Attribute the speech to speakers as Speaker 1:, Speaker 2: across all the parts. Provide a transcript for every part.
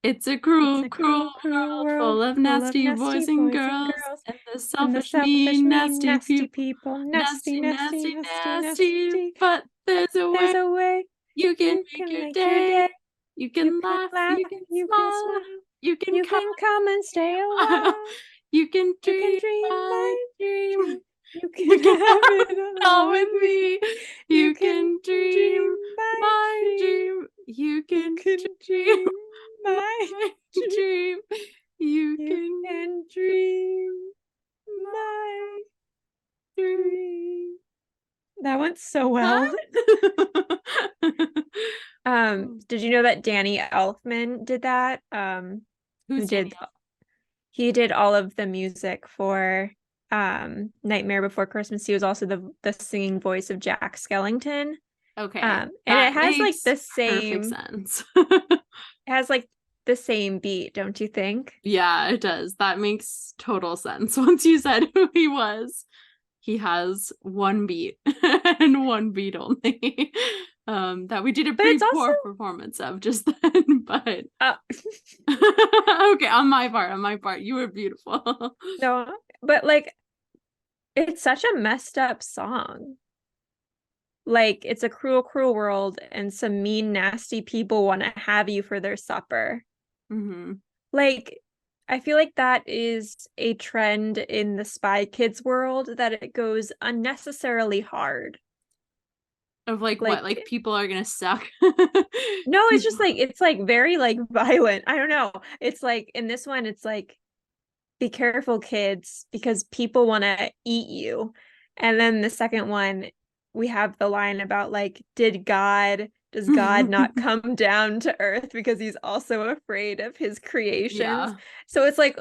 Speaker 1: It's a cruel,
Speaker 2: It's a
Speaker 1: cruel
Speaker 2: cruel, cruel
Speaker 1: world
Speaker 2: world
Speaker 1: full of
Speaker 2: full of
Speaker 1: nasty
Speaker 2: nasty
Speaker 1: boys and
Speaker 2: boys and
Speaker 1: girls
Speaker 2: girls
Speaker 1: and the
Speaker 2: and the
Speaker 1: selfish,
Speaker 2: selfish,
Speaker 1: mean,
Speaker 2: mean,
Speaker 1: nasty
Speaker 2: nasty
Speaker 1: people.
Speaker 2: people. Nasty,
Speaker 1: Nasty,
Speaker 2: nasty,
Speaker 1: nasty,
Speaker 2: nasty,
Speaker 1: nasty.
Speaker 2: nasty.
Speaker 1: But there's a
Speaker 2: There's
Speaker 1: way
Speaker 2: a way
Speaker 1: you can
Speaker 2: you
Speaker 1: make
Speaker 2: can
Speaker 1: your
Speaker 2: make your
Speaker 1: day.
Speaker 2: day.
Speaker 1: You
Speaker 2: You
Speaker 1: can
Speaker 2: can
Speaker 1: laugh,
Speaker 2: laugh,
Speaker 1: you can
Speaker 2: you can
Speaker 1: smile,
Speaker 2: smile,
Speaker 1: you can
Speaker 2: you
Speaker 1: come
Speaker 2: can come and stay a
Speaker 1: and
Speaker 2: while.
Speaker 1: you can
Speaker 2: You can
Speaker 1: dream
Speaker 2: dream
Speaker 1: my
Speaker 2: my
Speaker 1: dream.
Speaker 2: dream. You
Speaker 1: You
Speaker 2: can
Speaker 1: can
Speaker 2: have
Speaker 1: have
Speaker 2: it
Speaker 1: it
Speaker 2: all
Speaker 1: all
Speaker 2: with
Speaker 1: with
Speaker 2: me.
Speaker 1: me.
Speaker 2: You
Speaker 1: You
Speaker 2: can
Speaker 1: can dream
Speaker 2: dream my
Speaker 1: my
Speaker 2: dream.
Speaker 1: dream. You
Speaker 2: You
Speaker 1: can
Speaker 2: can
Speaker 1: dream
Speaker 2: dream my
Speaker 1: my
Speaker 2: dream.
Speaker 1: dream. You
Speaker 2: You
Speaker 1: can
Speaker 2: can dream my dream. That went so well. Did you know that Danny Elfman did that? Who
Speaker 1: Who's
Speaker 2: did
Speaker 1: Danielle?
Speaker 2: he did all of the music for Nightmare Before Christmas. He was also the singing voice of Jack Skellington.
Speaker 1: Okay,
Speaker 2: And it
Speaker 1: that
Speaker 2: has like
Speaker 1: makes
Speaker 2: the
Speaker 1: perfect
Speaker 2: same
Speaker 1: sense.
Speaker 2: it has like the same beat, don't you think?
Speaker 1: Yeah, it does. That makes total sense. Once you said who he was, he has one beat and one beat only. That we did a
Speaker 2: But
Speaker 1: pretty
Speaker 2: it's also
Speaker 1: poor performance of just then, but
Speaker 2: uh
Speaker 1: okay, on my part, you were beautiful.
Speaker 2: no, but like it's such a messed up song. Like it's a cruel, cruel world, and some mean, nasty people want to have you for their supper.
Speaker 1: Hmm.
Speaker 2: Like, I feel like that is a trend in the Spy Kids world that it goes unnecessarily hard.
Speaker 1: Of like what?
Speaker 2: Like,
Speaker 1: Like people are gonna suck.
Speaker 2: no, it's
Speaker 1: People.
Speaker 2: just like it's like very like violent. I don't know. It's like in this one, it's like be careful, kids, because people want to eat you. And then the second one, we have the line about like, does God not come down to earth because he's also afraid of his creations?
Speaker 1: Yeah.
Speaker 2: So it's like,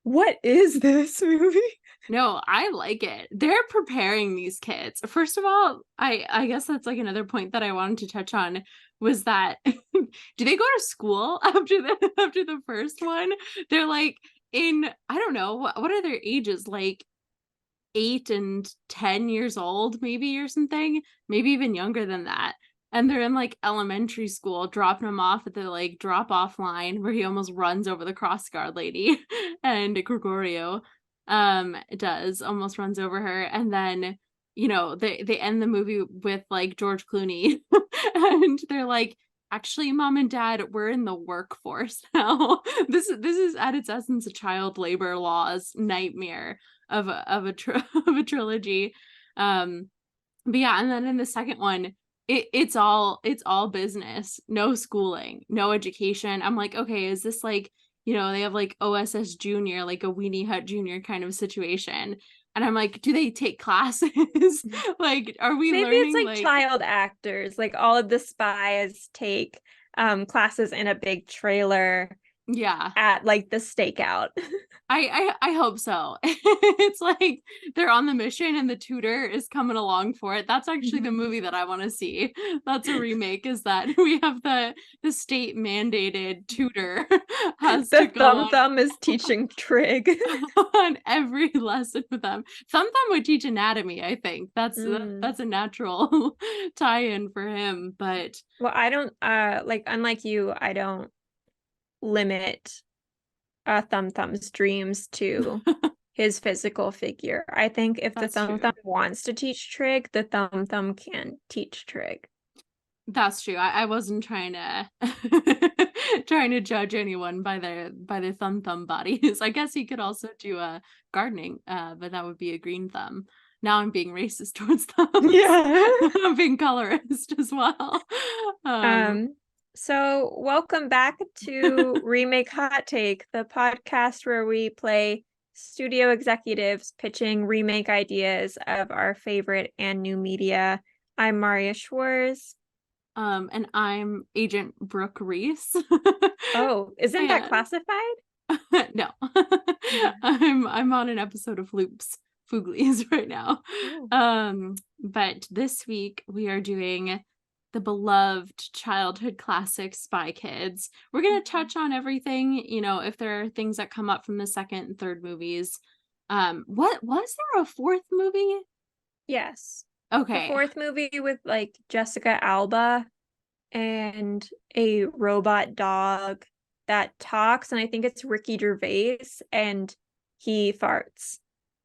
Speaker 2: what is this movie?
Speaker 1: No, I like it. They're preparing these kids. First of all, I guess that's like another point that I wanted to touch on was that do they go to school after the first one? They're like in I don't know, what are their ages? Like 8 and 10 years old maybe or something, maybe even younger than that. And they're in like elementary school dropping him off at the like drop off line where he almost runs over the cross guard lady and Gregorio does almost runs over her, and then they end the movie with like George Clooney and they're like, actually, mom and dad, we're in the workforce now. This is at its essence a child labor laws nightmare of a of a trilogy. But yeah, and then in the second one, it's all business, no schooling, no education. I'm like, okay, is this like, they have like OSS Junior, like a Weenie Hut Junior kind of situation. And I'm like, do they take classes? Like, are we
Speaker 2: Maybe it's
Speaker 1: learning
Speaker 2: like
Speaker 1: like
Speaker 2: child actors, like all of the spies take classes in a big trailer
Speaker 1: yeah.
Speaker 2: at like the stakeout.
Speaker 1: I hope so. It's like they're on the mission and the tutor is coming along for it. That's actually the movie that I want to see. That's a remake, is that we have the state mandated tutor has to
Speaker 2: The
Speaker 1: go
Speaker 2: thumb is teaching trig.
Speaker 1: on every lesson with them. Thumb would teach anatomy, I think.
Speaker 2: Mm.
Speaker 1: That's a natural tie-in for him, but
Speaker 2: Well, I don't like unlike you, I don't limit Thumb's dreams to his physical figure. I think if the
Speaker 1: that's
Speaker 2: Thumb
Speaker 1: true.
Speaker 2: wants to teach trig, the Thumb can teach trig.
Speaker 1: That's true. I wasn't trying to trying to judge anyone by their thumb bodies. I guess he could also do a gardening, but that would be a green thumb. Now I'm being racist towards thumbs.
Speaker 2: Yeah.
Speaker 1: I'm being colorist as well. Um,
Speaker 2: Um, so welcome back to Remake Hot Take, the podcast where we play studio executives pitching remake ideas of our favorite and new media. I'm Marriya Schwarz.
Speaker 1: and I'm Agent Brooke Rees.
Speaker 2: Oh, isn't that
Speaker 1: And
Speaker 2: classified?
Speaker 1: no, I'm on an episode of Fooglies right now.
Speaker 2: Oh.
Speaker 1: But this week we are doing the beloved childhood classic Spy Kids. We're gonna touch on everything, if there are things that come up from the second and third movies. What was there a fourth movie?
Speaker 2: Yes. The
Speaker 1: Okay.
Speaker 2: fourth movie with like Jessica Alba and a robot dog. that talks, and I think it's Ricky Gervais, and he farts.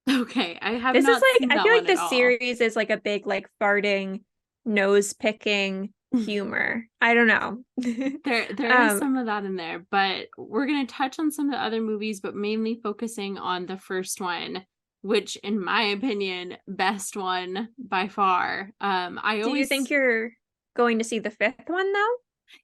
Speaker 1: Okay, I have
Speaker 2: This is
Speaker 1: not
Speaker 2: like,
Speaker 1: seen
Speaker 2: I
Speaker 1: that
Speaker 2: feel like
Speaker 1: one at
Speaker 2: this
Speaker 1: all.
Speaker 2: series is like a big like farting, nose picking humor. I don't know.
Speaker 1: There is
Speaker 2: Um,
Speaker 1: some of that in there, but we're gonna touch on some of the other movies, but mainly focusing on the first one, which in my opinion, best one by far. I
Speaker 2: do you think
Speaker 1: always
Speaker 2: you're going to see the fifth one though?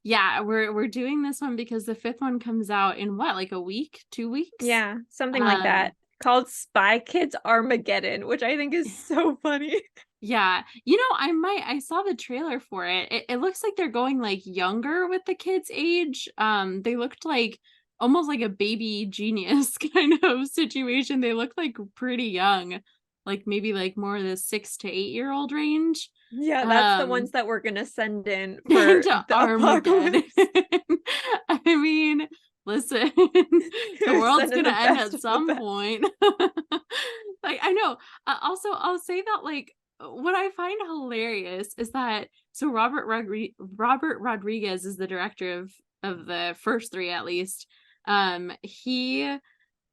Speaker 1: yeah, we're doing this one because the fifth one comes out in what, like a week, 2 weeks?
Speaker 2: Yeah, something like
Speaker 1: Um,
Speaker 2: that. Called Spy Kids Armageddon, which I think is so funny.
Speaker 1: yeah, I saw the trailer for it. It looks like they're going like younger with the kids' age. They looked like almost like a baby genius kind of situation. They look like pretty young, like maybe like more the 6 to 8 year old range.
Speaker 2: Yeah, that's the
Speaker 1: Um,
Speaker 2: ones that we're gonna send in for
Speaker 1: into
Speaker 2: the
Speaker 1: Armageddon.
Speaker 2: apocalypse.
Speaker 1: I mean, listen, the world's
Speaker 2: Send in
Speaker 1: gonna
Speaker 2: the
Speaker 1: end
Speaker 2: best
Speaker 1: at
Speaker 2: of the
Speaker 1: some
Speaker 2: best.
Speaker 1: point. Like, I know. Also, I'll say that like what I find hilarious is that so Robert Rodriguez is the director of the first three at least. He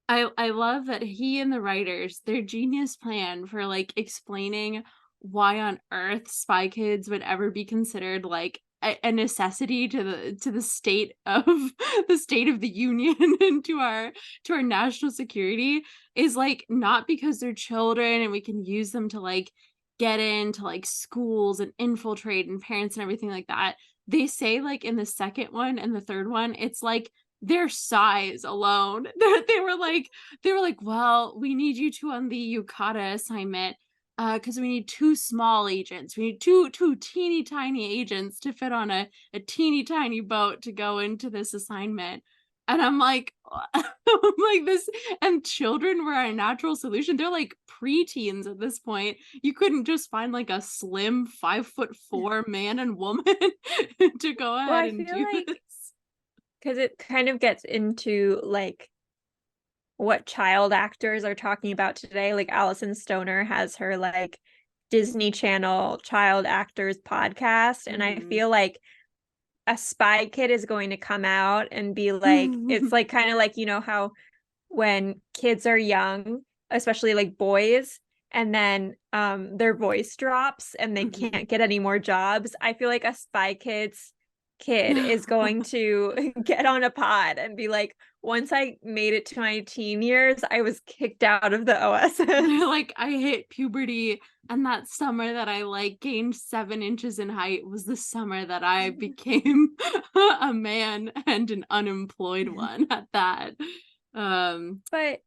Speaker 1: I love that he and the writers, their genius plan for like explaining why on earth Spy Kids would ever be considered like a necessity to the state of the state of the union and to our national security is like not because they're children and we can use them to like get into like schools and infiltrate and parents and everything like that. They say like in the second one and the third one, it's like their size alone. They were like, well, we need you to on the Yukata assignment because we need two small agents. We need two teeny tiny agents to fit on a teeny tiny boat to go into this assignment. And I'm like, I'm like this, and children were a natural solution. They're like preteens at this point. You couldn't just find like a slim 5'4" man and woman to go
Speaker 2: Well,
Speaker 1: ahead
Speaker 2: I
Speaker 1: and
Speaker 2: feel
Speaker 1: do this.
Speaker 2: like because it kind of gets into like what child actors are talking about today. Like Allison Stoner has her like Disney Channel child actors podcast, and I
Speaker 1: Mhm.
Speaker 2: feel like a Spy Kid is going to come out and be like, it's like kind of like, you know how when kids are young, especially like boys, and then their voice drops and they
Speaker 1: Mhm.
Speaker 2: can't get any more jobs. I feel like a Spy Kids kid is going to get on a pod and be like, once I made it to my teen years, I was kicked out of the
Speaker 1: They're
Speaker 2: OSS.
Speaker 1: like, I hit puberty, and that summer that I like gained 7 inches in height was the summer that I became a man and an unemployed one at that. Um,
Speaker 2: But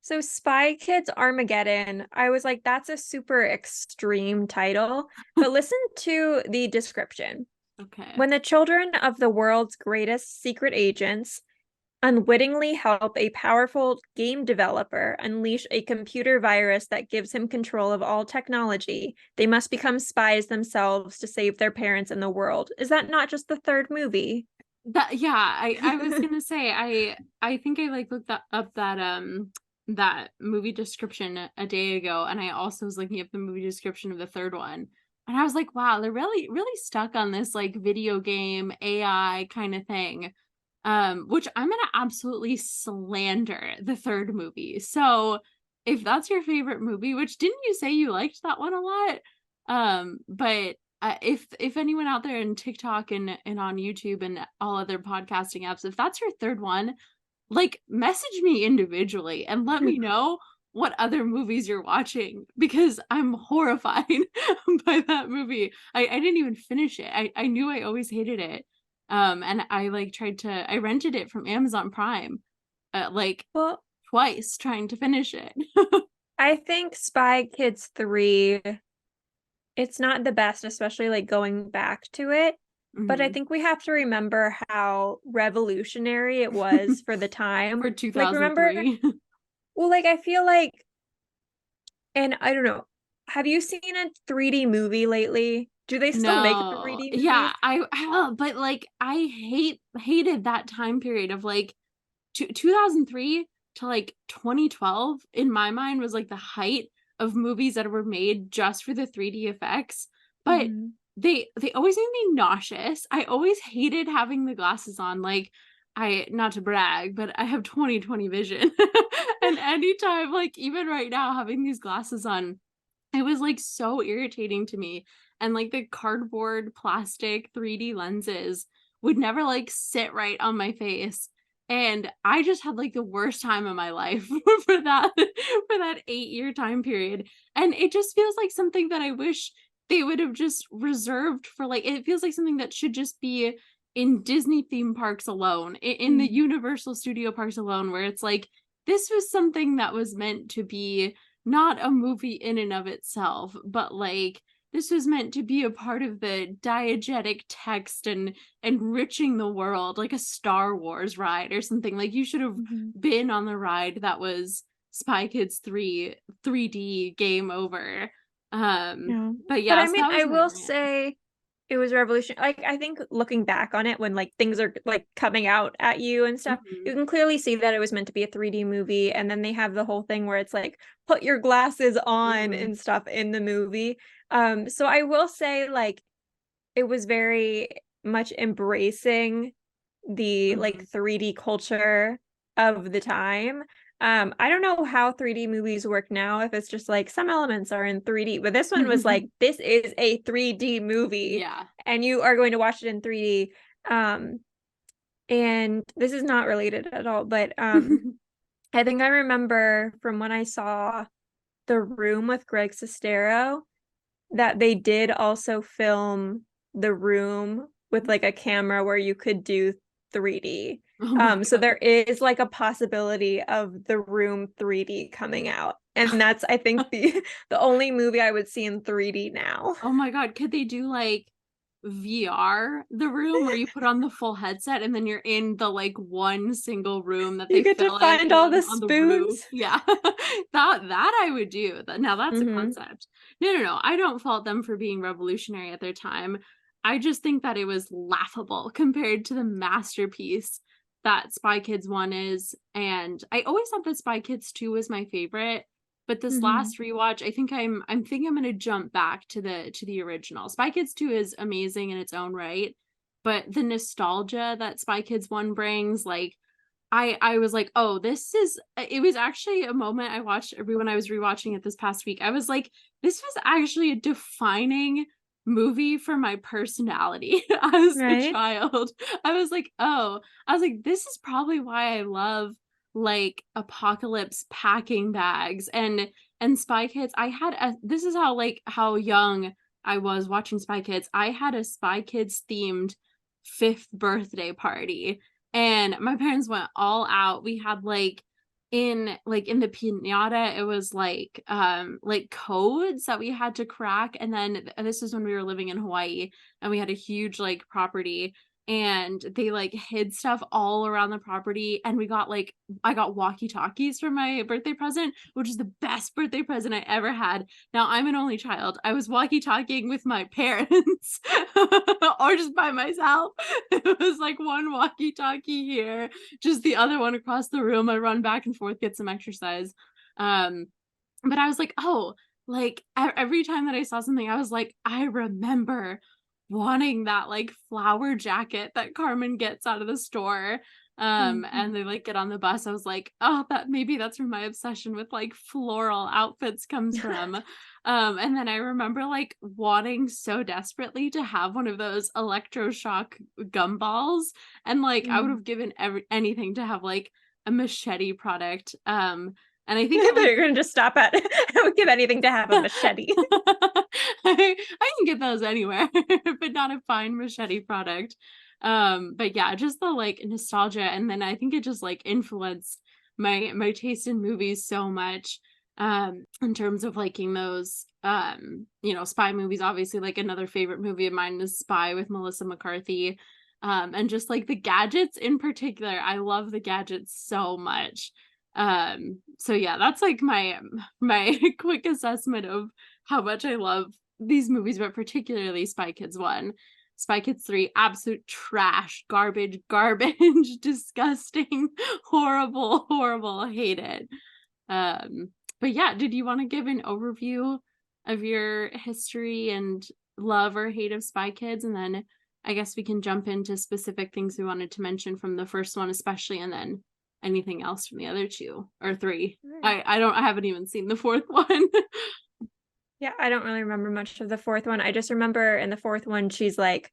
Speaker 2: so Spy Kids Armageddon, I was like, that's a super extreme title. But listen to the description.
Speaker 1: okay.
Speaker 2: When the children of the world's greatest secret agents unwittingly help a powerful game developer unleash a computer virus that gives him control of all technology, they must become spies themselves to save their parents and the world. Is that not just the third movie?
Speaker 1: That yeah, I was gonna say I think I like looked up that movie description a day ago, and I also was looking up the movie description of the third one, and I was like, wow, they're really stuck on this like video game AI kind of thing. Which I'm gonna absolutely slander the third movie. So if that's your favorite movie, which didn't you say you liked that one a lot? But if anyone out there in TikTok and on YouTube and all other podcasting apps, if that's your third one, like message me individually and let me know what other movies you're watching because I'm horrified by that movie. I didn't even finish it. I knew I always hated it. And I like I rented it from Amazon Prime like
Speaker 2: Well,
Speaker 1: twice trying to finish it.
Speaker 2: I think Spy Kids 3, it's not the best, especially like going back to it. But I
Speaker 1: Mhm.
Speaker 2: think we have to remember how revolutionary it was for the time.
Speaker 1: For
Speaker 2: Like, remember,
Speaker 1: 2003.
Speaker 2: well, like, I feel like, and I don't know, have you seen a 3D movie lately? Do they still make
Speaker 1: No.
Speaker 2: 3D
Speaker 1: Yeah,
Speaker 2: movies?
Speaker 1: but like I hated that time period of like 2003 to like 2012 in my mind was like the height of movies that were made just for the 3D effects. But
Speaker 2: Mhm.
Speaker 1: they always made me nauseous. I always hated having the glasses on. Like I, not to brag, but I have 20/20 vision. And anytime, like even right now, having these glasses on, it was like so irritating to me. And like the cardboard plastic 3D lenses would never like sit right on my face. And I just had like the worst time of my life for that 8-year time period. And it just feels like something that I wish they would have just reserved for, like, it feels like something that should just be in Disney theme parks alone, in the
Speaker 2: Mm.
Speaker 1: Universal Studio parks alone, where it's like this was something that was meant to be not a movie in and of itself, but like this was meant to be a part of the diegetic text and enriching the world, like a Star Wars ride or something. Like you should have
Speaker 2: Mhm.
Speaker 1: been on the ride that was Spy Kids 3 3D game over.
Speaker 2: Yeah.
Speaker 1: But
Speaker 2: But
Speaker 1: yeah,
Speaker 2: I
Speaker 1: so
Speaker 2: mean,
Speaker 1: that was
Speaker 2: I
Speaker 1: my
Speaker 2: will
Speaker 1: rant.
Speaker 2: say it was revolution. Like, I think looking back on it when like things are like coming out at you and stuff,
Speaker 1: Mhm.
Speaker 2: you can clearly see that it was meant to be a 3D movie. And then they have the whole thing where it's like, put your glasses on
Speaker 1: Mhm.
Speaker 2: and stuff in the movie. So I will say like it was very much embracing the like
Speaker 1: Mhm.
Speaker 2: 3D culture of the time. I don't know how 3D movies work now, if it's just like some elements are in 3D, but this one was like, this is a 3D movie
Speaker 1: Yeah.
Speaker 2: and you are going to watch it in 3D. Um, and this is not related at all, but I think I remember from when I saw The Room with Greg Sestero that they did also film The Room with like a camera where you could do 3D.
Speaker 1: Oh my
Speaker 2: So
Speaker 1: god.
Speaker 2: there is like a possibility of The Room 3D coming out. And that's I think the only movie I would see in 3D now.
Speaker 1: Oh my god, could they do like VR The Room where you put on the full headset and then you're in the like one single room that
Speaker 2: You
Speaker 1: they
Speaker 2: get to
Speaker 1: fill
Speaker 2: find
Speaker 1: in
Speaker 2: all the
Speaker 1: on the roof?
Speaker 2: spoons.
Speaker 1: Yeah. That I would do. Now that's a
Speaker 2: Hmm.
Speaker 1: concept. No, no, no. I don't fault them for being revolutionary at their time. I just think that it was laughable compared to the masterpiece that Spy Kids 1 is. And I always thought that Spy Kids 2 was my favorite. But this
Speaker 2: Hmm.
Speaker 1: last rewatch, I think I'm gonna jump back to the original. Spy Kids 2 is amazing in its own right, but the nostalgia that Spy Kids 1 brings, like I was like, "Oh, this is," it was actually a moment I watched when I was rewatching it this past week. I was like, "This was actually a defining movie for my personality as a
Speaker 2: Right?
Speaker 1: child." I was like, "Oh," I was like, "This is probably why I love like apocalypse packing bags and Spy Kids." I had a This is how like how young I was watching Spy Kids. I had a Spy Kids themed 5th birthday party and my parents went all out. We had in the piñata, it was like codes that we had to crack. And then this is when we were living in Hawaii and we had a huge like property and they like hid stuff all around the property and we got like I got walkie-talkies for my birthday present, which is the best birthday present I ever had. Now I'm an only child. I was walkie-talking with my parents or just by myself. It was like one walkie-talkie here, just the other one across the room. I run back and forth, get some exercise. Um, but I was like, oh, like every time that I saw something, I was like, I remember wanting that like flower jacket that Carmen gets out of the store. And
Speaker 2: Mhm.
Speaker 1: they like get on the bus. I was like, oh, that maybe that's where my obsession with like floral outfits comes from. And then I remember like wanting so desperately to have one of those electroshock gumballs. And like I would
Speaker 2: Mm.
Speaker 1: have given anything to have like a machete product. And I think
Speaker 2: I
Speaker 1: it
Speaker 2: thought
Speaker 1: like
Speaker 2: you were gonna just stop at I would give anything to have a machete.
Speaker 1: I can get those anywhere, but not a fine machete product. But yeah, just the like nostalgia, and then I think it just like influenced my taste in movies so much. In terms of liking those, spy movies. Obviously, like another favorite movie of mine is Spy with Melissa McCarthy. And just like the gadgets in particular, I love the gadgets so much. So yeah, that's like my quick assessment of how much I love these movies, but particularly Spy Kids 1. Spy Kids 3, absolute trash, garbage, disgusting, horrible, horrible, hate it. But yeah, did you want to give an overview of your history and love or hate of Spy Kids? And then I guess we can jump into specific things we wanted to mention from the first one, especially, and then anything else from the other two or three. I haven't even seen the fourth one.
Speaker 2: Yeah, I don't really remember much of the fourth one. I just remember in the fourth one, she's like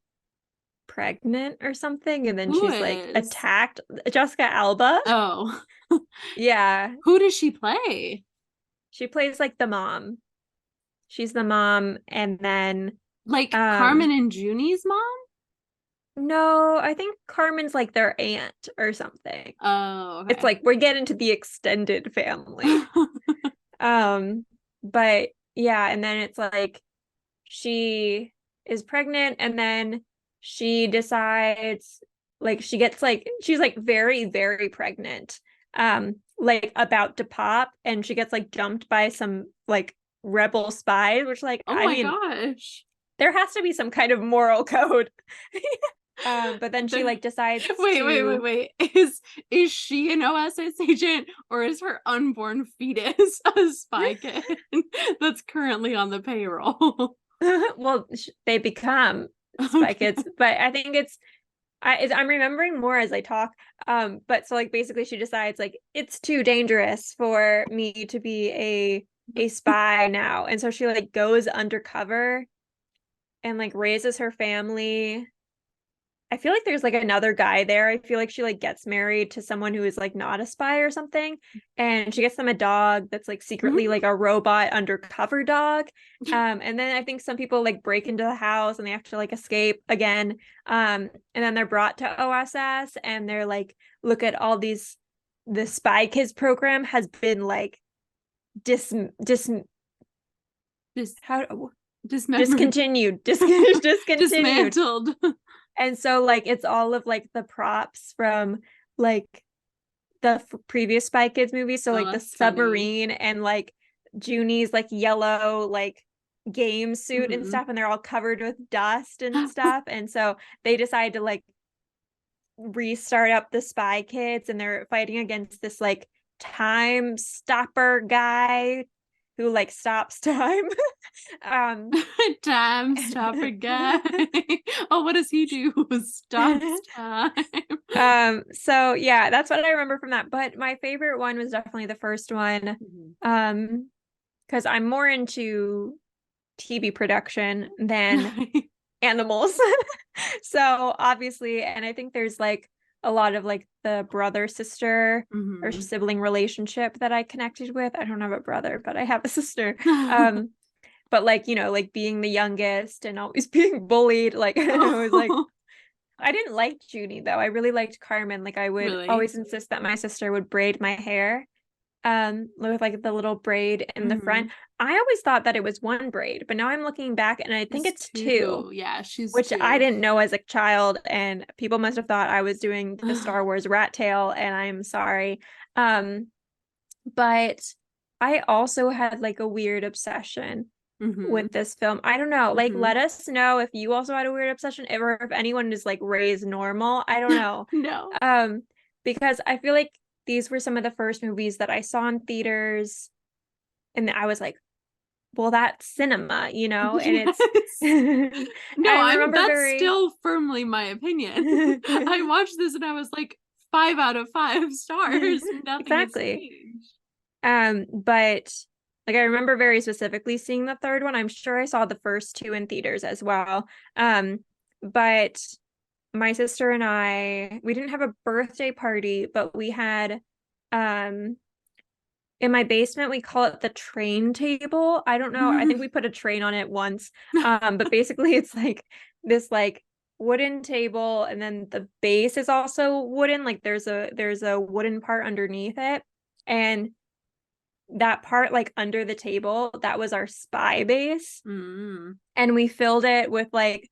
Speaker 2: pregnant or something, and then
Speaker 1: Who
Speaker 2: she's like
Speaker 1: is?
Speaker 2: attacked. Jessica Alba.
Speaker 1: Oh.
Speaker 2: Yeah.
Speaker 1: Who does she play?
Speaker 2: She plays like the mom. She's the mom, and then
Speaker 1: Like Carmen and Junie's mom?
Speaker 2: no, I think Carmen's like their aunt or something.
Speaker 1: Oh, okay.
Speaker 2: It's like we're getting to the extended family. But yeah, and then it's like she is pregnant, and then she decides like she gets like she's like very, very pregnant, like about to pop, and she gets like jumped by some like rebel spies, which like
Speaker 1: oh
Speaker 2: I
Speaker 1: my
Speaker 2: mean
Speaker 1: gosh.
Speaker 2: there has to be some kind of moral code. But then she like decides
Speaker 1: wait. Is she an OSS agent, or is her unborn fetus a spy kid that's currently on the payroll?
Speaker 2: well, they become spy kids, but I think I'm remembering more as I talk. But so like basically she decides like it's too dangerous for me to be a spy now, and so she like goes undercover and like raises her family. I feel like there's like another guy there. I feel like she like gets married to someone who is like not a spy or something, and she gets them a dog that's like secretly like a robot undercover dog. And then I think some people like break into the house and they have to like escape again. And then they're brought to OSS and they're like, look at all these. The Spy Kids program has been like discontinued.
Speaker 1: Dismantled.
Speaker 2: And so like it's all of like the props from like the previous Spy Kids movies. So like the submarine funny. And like Junie's like yellow like game suit and stuff, and they're all covered with dust and stuff. And so they decide to like restart up the Spy Kids, and they're fighting against this like time stopper guy who like stops time.
Speaker 1: Time stopper guy. Oh, what does he do? Stops time.
Speaker 2: So yeah, that's what I remember from that. But my favorite one was definitely the first one. Because I'm more into TV production than animals. So obviously, and I think there's like a lot of like the brother sister or sibling relationship that I connected with. I don't have a brother, but I have a sister. But like, you know, like being the youngest and always being bullied, like I was like I didn't like Junie though. I really liked Carmen. Like I would always insist that my sister would braid my hair with like the little braid in the front. I always thought that it was one braid, but now I'm looking back and I think it's two.
Speaker 1: Yeah, she's
Speaker 2: which
Speaker 1: two.
Speaker 2: I didn't know as a child, and people must have thought I was doing the Star Wars rat tail, and I'm sorry. But I also had like a weird obsession with this film. I don't know. Like, let us know if you also had a weird obsession, or if anyone is like raised normal. I don't know.
Speaker 1: No.
Speaker 2: Because I feel like these were some of the first movies that I saw in theaters, and I was like, well, that's cinema, you know, and it's
Speaker 1: no, that's still firmly my opinion. I watched this and I was like 5 out of 5 stars. Nothing exactly.
Speaker 2: But like I remember very specifically seeing the third one. I'm sure I saw the first two in theaters as well. But my sister and we didn't have a birthday party, but we had in my basement, we call it the train table. I don't know. I think we put a train on it once. But basically it's like this like wooden table, and then the base is also wooden. Like there's a wooden part underneath it. And that part like under the table, that was our spy base. And we filled it with like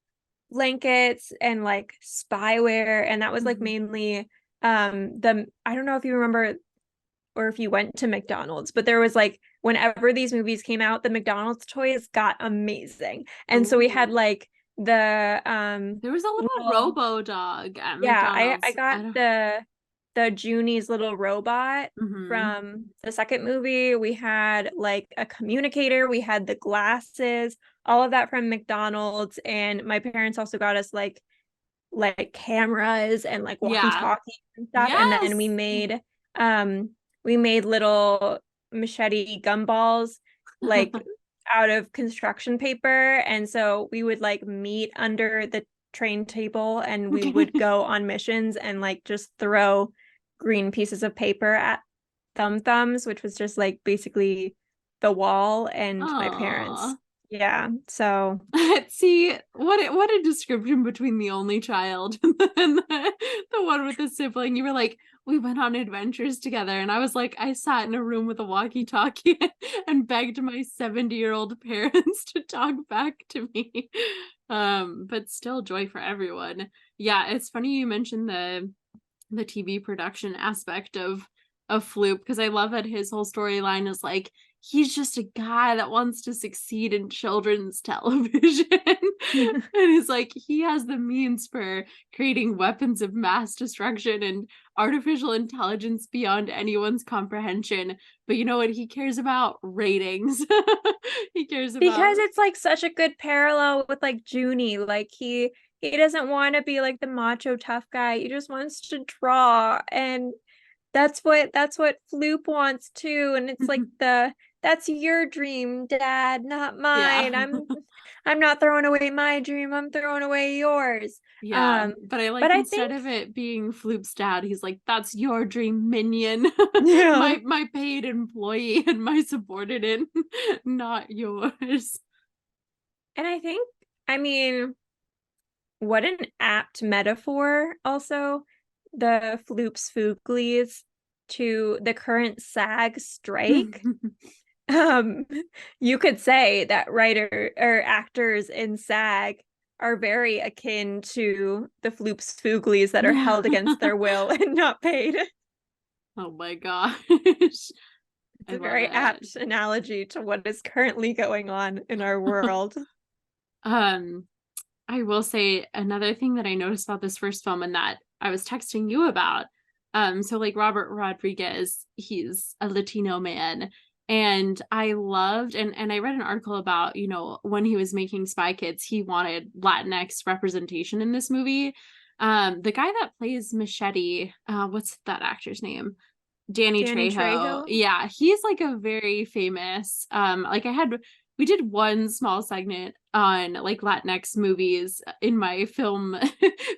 Speaker 2: blankets and like spyware. And that was like mainly I don't know if you remember or if you went to McDonald's, but there was like whenever these movies came out, the McDonald's toys got amazing. And so we had like there
Speaker 1: was a little robo dog at McDonald's.
Speaker 2: I got the Junie's little robot from the second movie. We had like a communicator, we had the glasses, all of that from McDonald's. And my parents also got us like like cameras and like
Speaker 1: Yeah.
Speaker 2: walkie-talkies and stuff. And then
Speaker 1: Yes.
Speaker 2: we made little machete gumballs like out of construction paper. And so we would like meet under the train table and we would go on missions and like just throw green pieces of paper at thumbs, which was just like basically the wall and my parents.
Speaker 1: Aw.
Speaker 2: Yeah. So
Speaker 1: See, what a description between the only child and the one with the sibling. You were like, we went on adventures together. And I was like, I sat in a room with a walkie-talkie and begged my 70-year-old parents to talk back to me. But still joy for everyone. Yeah, it's funny you mentioned the TV production aspect of Floop, because I love that his whole storyline is like he's just a guy that wants to succeed in children's television. And it's like he has the means for creating weapons of mass destruction and artificial intelligence beyond anyone's comprehension. But you know what he cares about? Ratings. He cares about
Speaker 2: because it's like such a good parallel with like Junie. Like he doesn't want to be like the macho tough guy. He just wants to draw. And that's what Floop wants too. And it's like that's your dream, Dad, not
Speaker 1: yeah.
Speaker 2: mine. I'm not throwing away my dream. I'm throwing away yours.
Speaker 1: Yeah, but I like
Speaker 2: But I
Speaker 1: instead
Speaker 2: think
Speaker 1: of it being Floop's dad, he's like, that's your dream, minion.
Speaker 2: yeah.
Speaker 1: My paid employee and my subordinate, not yours.
Speaker 2: And I mean, what an apt metaphor also, the Floop's Fooglies to the current SAG strike. Um, you could say that writer or actors in SAG are very akin to the Floop's Fooglies that are held against their will and not paid.
Speaker 1: Oh my gosh.
Speaker 2: It's
Speaker 1: I
Speaker 2: a
Speaker 1: love
Speaker 2: very
Speaker 1: it.
Speaker 2: apt analogy to what is currently going on in our world.
Speaker 1: Um, I will say another thing that I noticed about this first film and that I was texting you about. So like Robert Rodriguez, he's a Latino man. And I loved and I read an article about, you know, when he was making Spy Kids, he wanted Latinx representation in this movie. The guy that plays Machete, what's that actor's name? Danny
Speaker 2: Danny
Speaker 1: Trejo.
Speaker 2: Trejo.
Speaker 1: Yeah, he's like a very famous like we did one small segment on like Latinx movies in my film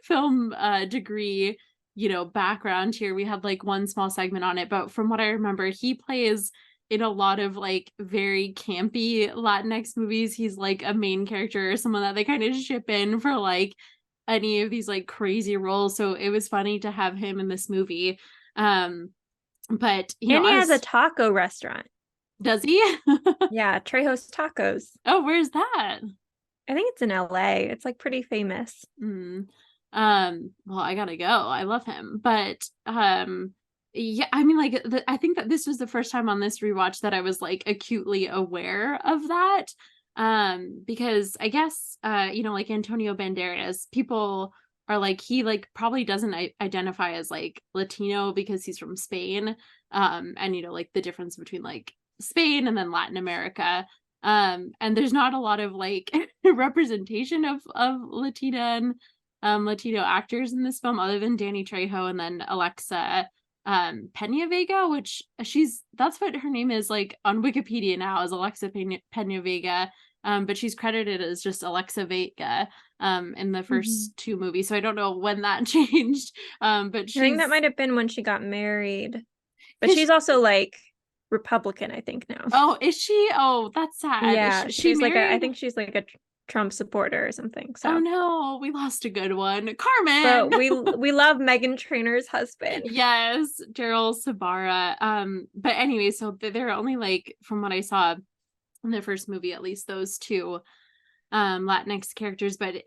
Speaker 1: film degree, you know, background here. We had like one small segment on it, but from what I remember, he plays in a lot of like very campy Latinx movies. He's like a main character or someone that they kind of ship in for like any of these like crazy roles. So it was funny to have him in this movie. But you know,
Speaker 2: And he has a taco restaurant.
Speaker 1: does he?
Speaker 2: Yeah, Trejo's Tacos.
Speaker 1: Oh, where's that?
Speaker 2: I think it's in LA. It's like pretty famous.
Speaker 1: Mm. Well, I gotta go. I love him. But yeah, I mean, like I think that this was the first time on this rewatch that I was like acutely aware of that. Because I guess you know, like Antonio Banderas, people are like he like probably doesn't identify as like Latino because he's from Spain. And you know, like the difference between like Spain and then Latin America. And there's not a lot of like representation of Latina and Latino actors in this film other than Danny Trejo and then Alexa Pena Vega, which that's what her name is like on Wikipedia now, is Alexa Pena Vega. But she's credited as just Alexa Vega in the first two movies. So I don't know when that changed. But
Speaker 2: I think that might have been when she got married. But
Speaker 1: is
Speaker 2: she's also like Republican, I think now.
Speaker 1: oh, is she? Oh, that's sad.
Speaker 2: Yeah,
Speaker 1: She
Speaker 2: she's like I
Speaker 1: married?
Speaker 2: think she's like a Trump supporter or something.
Speaker 1: Oh
Speaker 2: So,
Speaker 1: no, we lost a good one. Carmen.
Speaker 2: but we love Meghan Trainor's husband.
Speaker 1: Yes, Gerald Sabara. But anyway, so there are only like from what I saw in the first movie, at least those two Latinx characters. But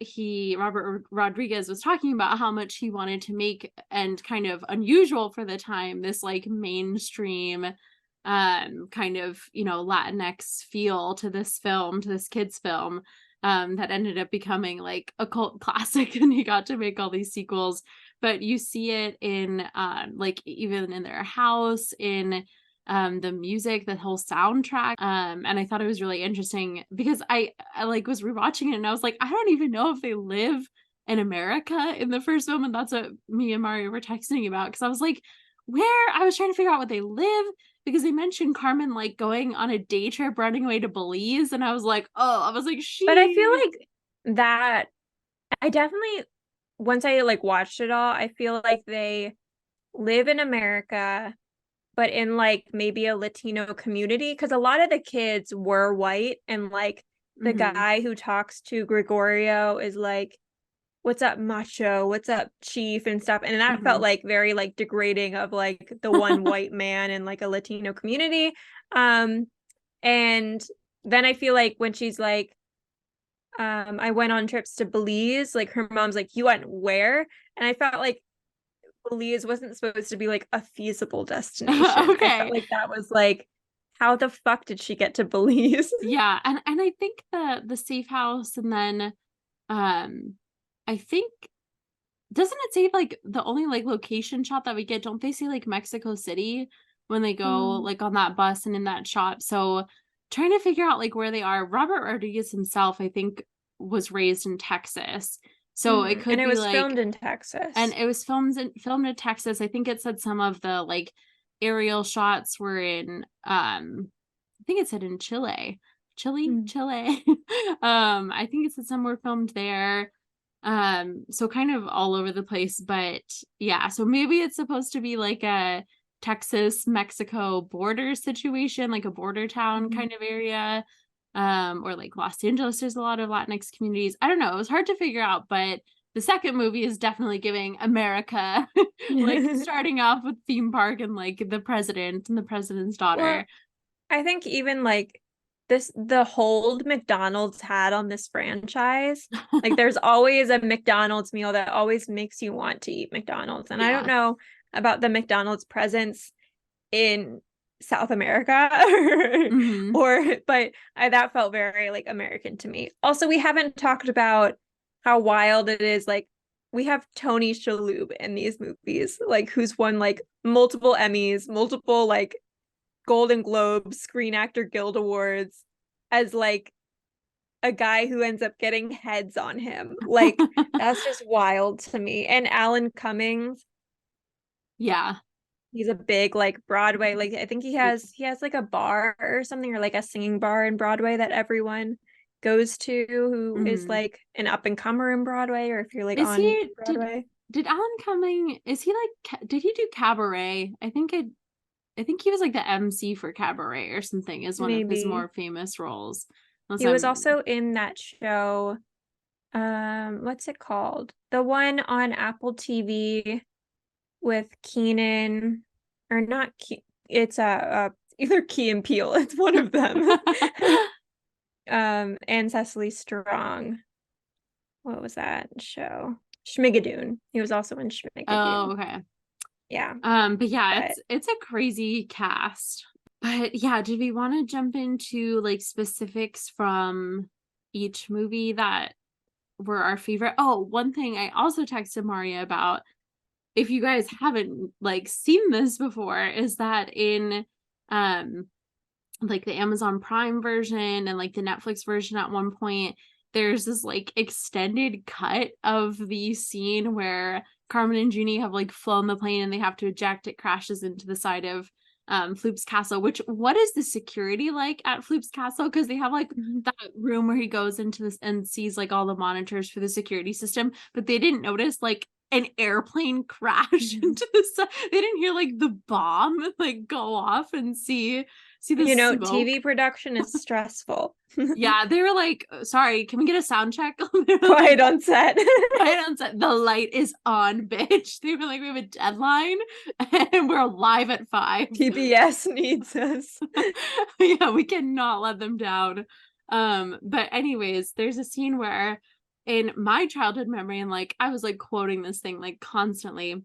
Speaker 1: Robert Rodriguez was talking about how much he wanted to make, and kind of unusual for the time, this like mainstream kind of, you know, Latinx feel to this film, to this kids film. That ended up becoming like a cult classic, and he got to make all these sequels. But you see it in like even in their house, in the music, the whole soundtrack. And I thought it was really interesting because I like was rewatching it and I was like, I don't even know if they live in America in the first film, and that's what me and Marriya were texting about, because I was like, where? I was trying to figure out where they live, because they mentioned Carmen like going on a day trip running away to Belize, and I was like,
Speaker 2: But I feel like that I definitely, once I like watched it all, I feel like they live in America, but in like maybe a Latino community, because a lot of the kids were white, and like the guy who talks to Gregorio is like, what's up, macho, what's up, chief, and stuff. And that felt like very like degrading of like the one white man in like a Latino community. And then I feel like when she's like, I went on trips to Belize, like her mom's like, you went where? And I felt like Belize wasn't supposed to be like a feasible destination.
Speaker 1: Okay.
Speaker 2: I felt like that was like, how the fuck did she get to Belize?
Speaker 1: Yeah, and I think the safe house, and then I think, doesn't it say like the only like location shot that we get, don't they say like Mexico City when they go like on that bus and in that shot? So trying to figure out like where they are. Robert Rodriguez himself, I think, was raised in Texas. So it could
Speaker 2: and it
Speaker 1: be
Speaker 2: was
Speaker 1: like,
Speaker 2: filmed in Texas.
Speaker 1: and it was filmed in Texas. I think it said some of the like aerial shots were in I think it said in Chile. Chile. I think it said some were filmed there. So kind of all over the place, but yeah, so maybe it's supposed to be like a Texas Mexico border situation, like a border town kind of area. Or like Los Angeles, there's a lot of Latinx communities. I don't know, it was hard to figure out, but the second movie is definitely giving America, like starting off with theme park and like the president and the president's daughter.
Speaker 2: Well, I think even like the hold McDonald's had on this franchise, like there's always a McDonald's meal that always makes you want to eat McDonald's. And I don't know about the McDonald's presence in South America but that felt very like American to me. Also, we haven't talked about how wild it is. Like, we have Tony Shalhoub in these movies, like who's won like multiple Emmys, multiple like Golden Globes, Screen Actor Guild Awards, as like a guy who ends up getting heads on him. Like, that's just wild to me. And Alan Cummings.
Speaker 1: Yeah.
Speaker 2: He's a big like Broadway, like I think he has like a bar or something, or like a singing bar in Broadway that everyone goes to, who is like an up and comer in Broadway, or if you're like on Broadway.
Speaker 1: Did Alan Cumming, is he like, did he do Cabaret? I think he was like the MC for Cabaret or something, is one of his more famous roles.
Speaker 2: He was also in that show, what's it called? The one on Apple TV with Keenan, or not it's either Key and Peele, it's one of them. And Cecily Strong. What was that show? Schmigadoon. He was also in Schmigadoon.
Speaker 1: Oh, okay.
Speaker 2: Yeah.
Speaker 1: But yeah, it's a crazy cast. But yeah, did we want to jump into like specifics from each movie that were our favorite? Oh, one thing I also texted Marriya about, if you guys haven't like seen this before, is that in like the Amazon Prime version and like the Netflix version, at one point there's this like extended cut of the scene where Carmen and Junie have like flown the plane and they have to eject. It crashes into the side of Floop's castle. Which, what is the security like at Floop's castle? Because they have like that room where he goes into this and sees like all the monitors for the security system, but they didn't notice like an airplane crash into the sun. They didn't hear like the bomb like go off and see the smoke.
Speaker 2: TV production is stressful.
Speaker 1: Yeah, they were like, sorry, can we get a sound check?
Speaker 2: Quiet on set.
Speaker 1: Quiet on set. The light is on, bitch. They were like, we have a deadline and we're live at 5.
Speaker 2: PBS needs us.
Speaker 1: Yeah, we cannot let them down. But anyways, there's a scene where in my childhood memory, and like I was like quoting this thing like constantly,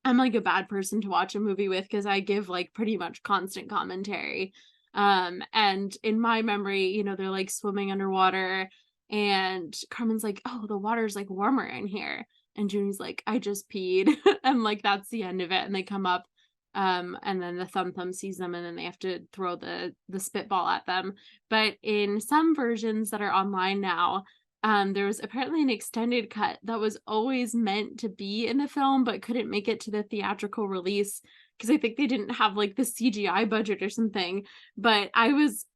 Speaker 1: I'm like a bad person to watch a movie with because I give like pretty much constant commentary. And in my memory, you know, they're like swimming underwater and Carmen's like, oh, the water's like warmer in here. And Junie's like, I just peed. And like, that's the end of it. And they come up, and then the Thum sees them and then they have to throw the spitball at them. But in some versions that are online now, there was apparently an extended cut that was always meant to be in the film but couldn't make it to the theatrical release because I think they didn't have like the CGI budget or something. But I was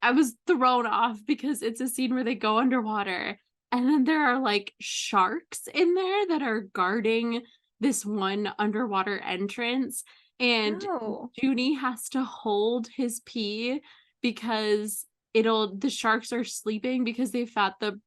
Speaker 1: thrown off because it's a scene where they go underwater and then there are like sharks in there that are guarding this one underwater entrance, and
Speaker 2: Oh.
Speaker 1: Junie has to hold his pee because the sharks are sleeping because they've got they're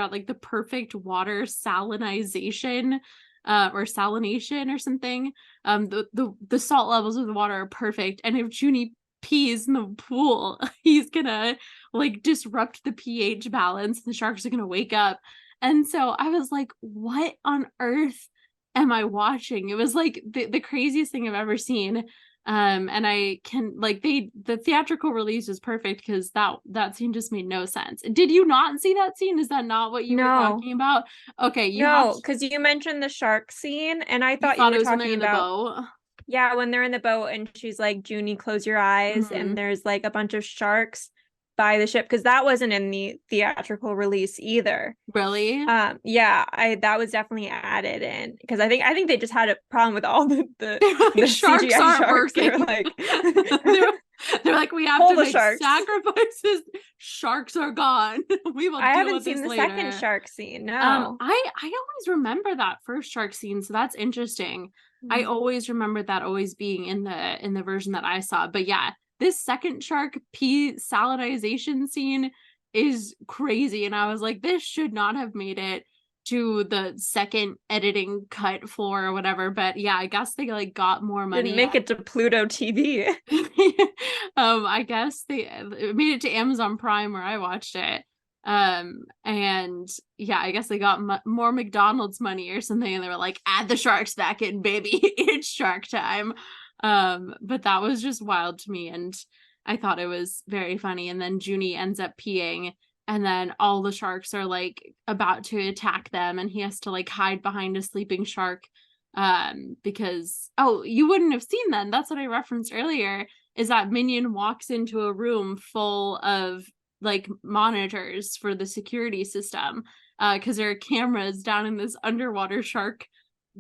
Speaker 1: at like the perfect water salinization or salination or something. The salt levels of the water are perfect, and if Junie pees in the pool, he's gonna like disrupt the pH balance. The sharks are gonna wake up. And so I was like, what on earth am I watching? It was like the craziest thing I've ever seen. And I can like the theatrical release was perfect because that scene just made no sense. Did you not see that scene? Is that not what you were
Speaker 2: No.
Speaker 1: talking about? Okay,
Speaker 2: No, because you mentioned the shark scene, and I
Speaker 1: you
Speaker 2: thought you
Speaker 1: thought
Speaker 2: were
Speaker 1: it was when they're
Speaker 2: talking
Speaker 1: in the
Speaker 2: about,
Speaker 1: boat.
Speaker 2: yeah, when they're in the boat and she's like, Junie, close your eyes,
Speaker 1: Mhm.
Speaker 2: and there's like a bunch of sharks by the ship, because that wasn't in the theatrical release either.
Speaker 1: Really?
Speaker 2: Yeah, that was definitely added in because I think they just had a problem with all the
Speaker 1: They're like, sharks
Speaker 2: CGI
Speaker 1: aren't
Speaker 2: sharks.
Speaker 1: working.
Speaker 2: They're like,
Speaker 1: they're like, we have
Speaker 2: pull
Speaker 1: to
Speaker 2: the
Speaker 1: make
Speaker 2: sharks.
Speaker 1: sacrifices. Sharks are gone. We will
Speaker 2: I
Speaker 1: deal
Speaker 2: haven't
Speaker 1: with
Speaker 2: seen
Speaker 1: this
Speaker 2: the
Speaker 1: later.
Speaker 2: second shark scene. No.
Speaker 1: I always remember that first shark scene, so that's interesting. I always remember that always being in the version that I saw. But yeah, this second shark pea salinization scene is crazy, and I was like, this should not have made it to the second editing cut floor or whatever. But yeah, I guess they like got more money.
Speaker 2: Didn't make it to Pluto TV.
Speaker 1: I guess they made it to Amazon Prime where I watched it. And yeah, I guess they got more McDonald's money or something, and they were like, add the sharks back in, baby. It's shark time. But that was just wild to me, and I thought it was very funny. And then Junie ends up peeing, and then all the sharks are like about to attack them, and he has to like hide behind a sleeping shark because you wouldn't have seen them. That's what I referenced earlier, is that Minion walks into a room full of like monitors for the security system because there are cameras down in this underwater shark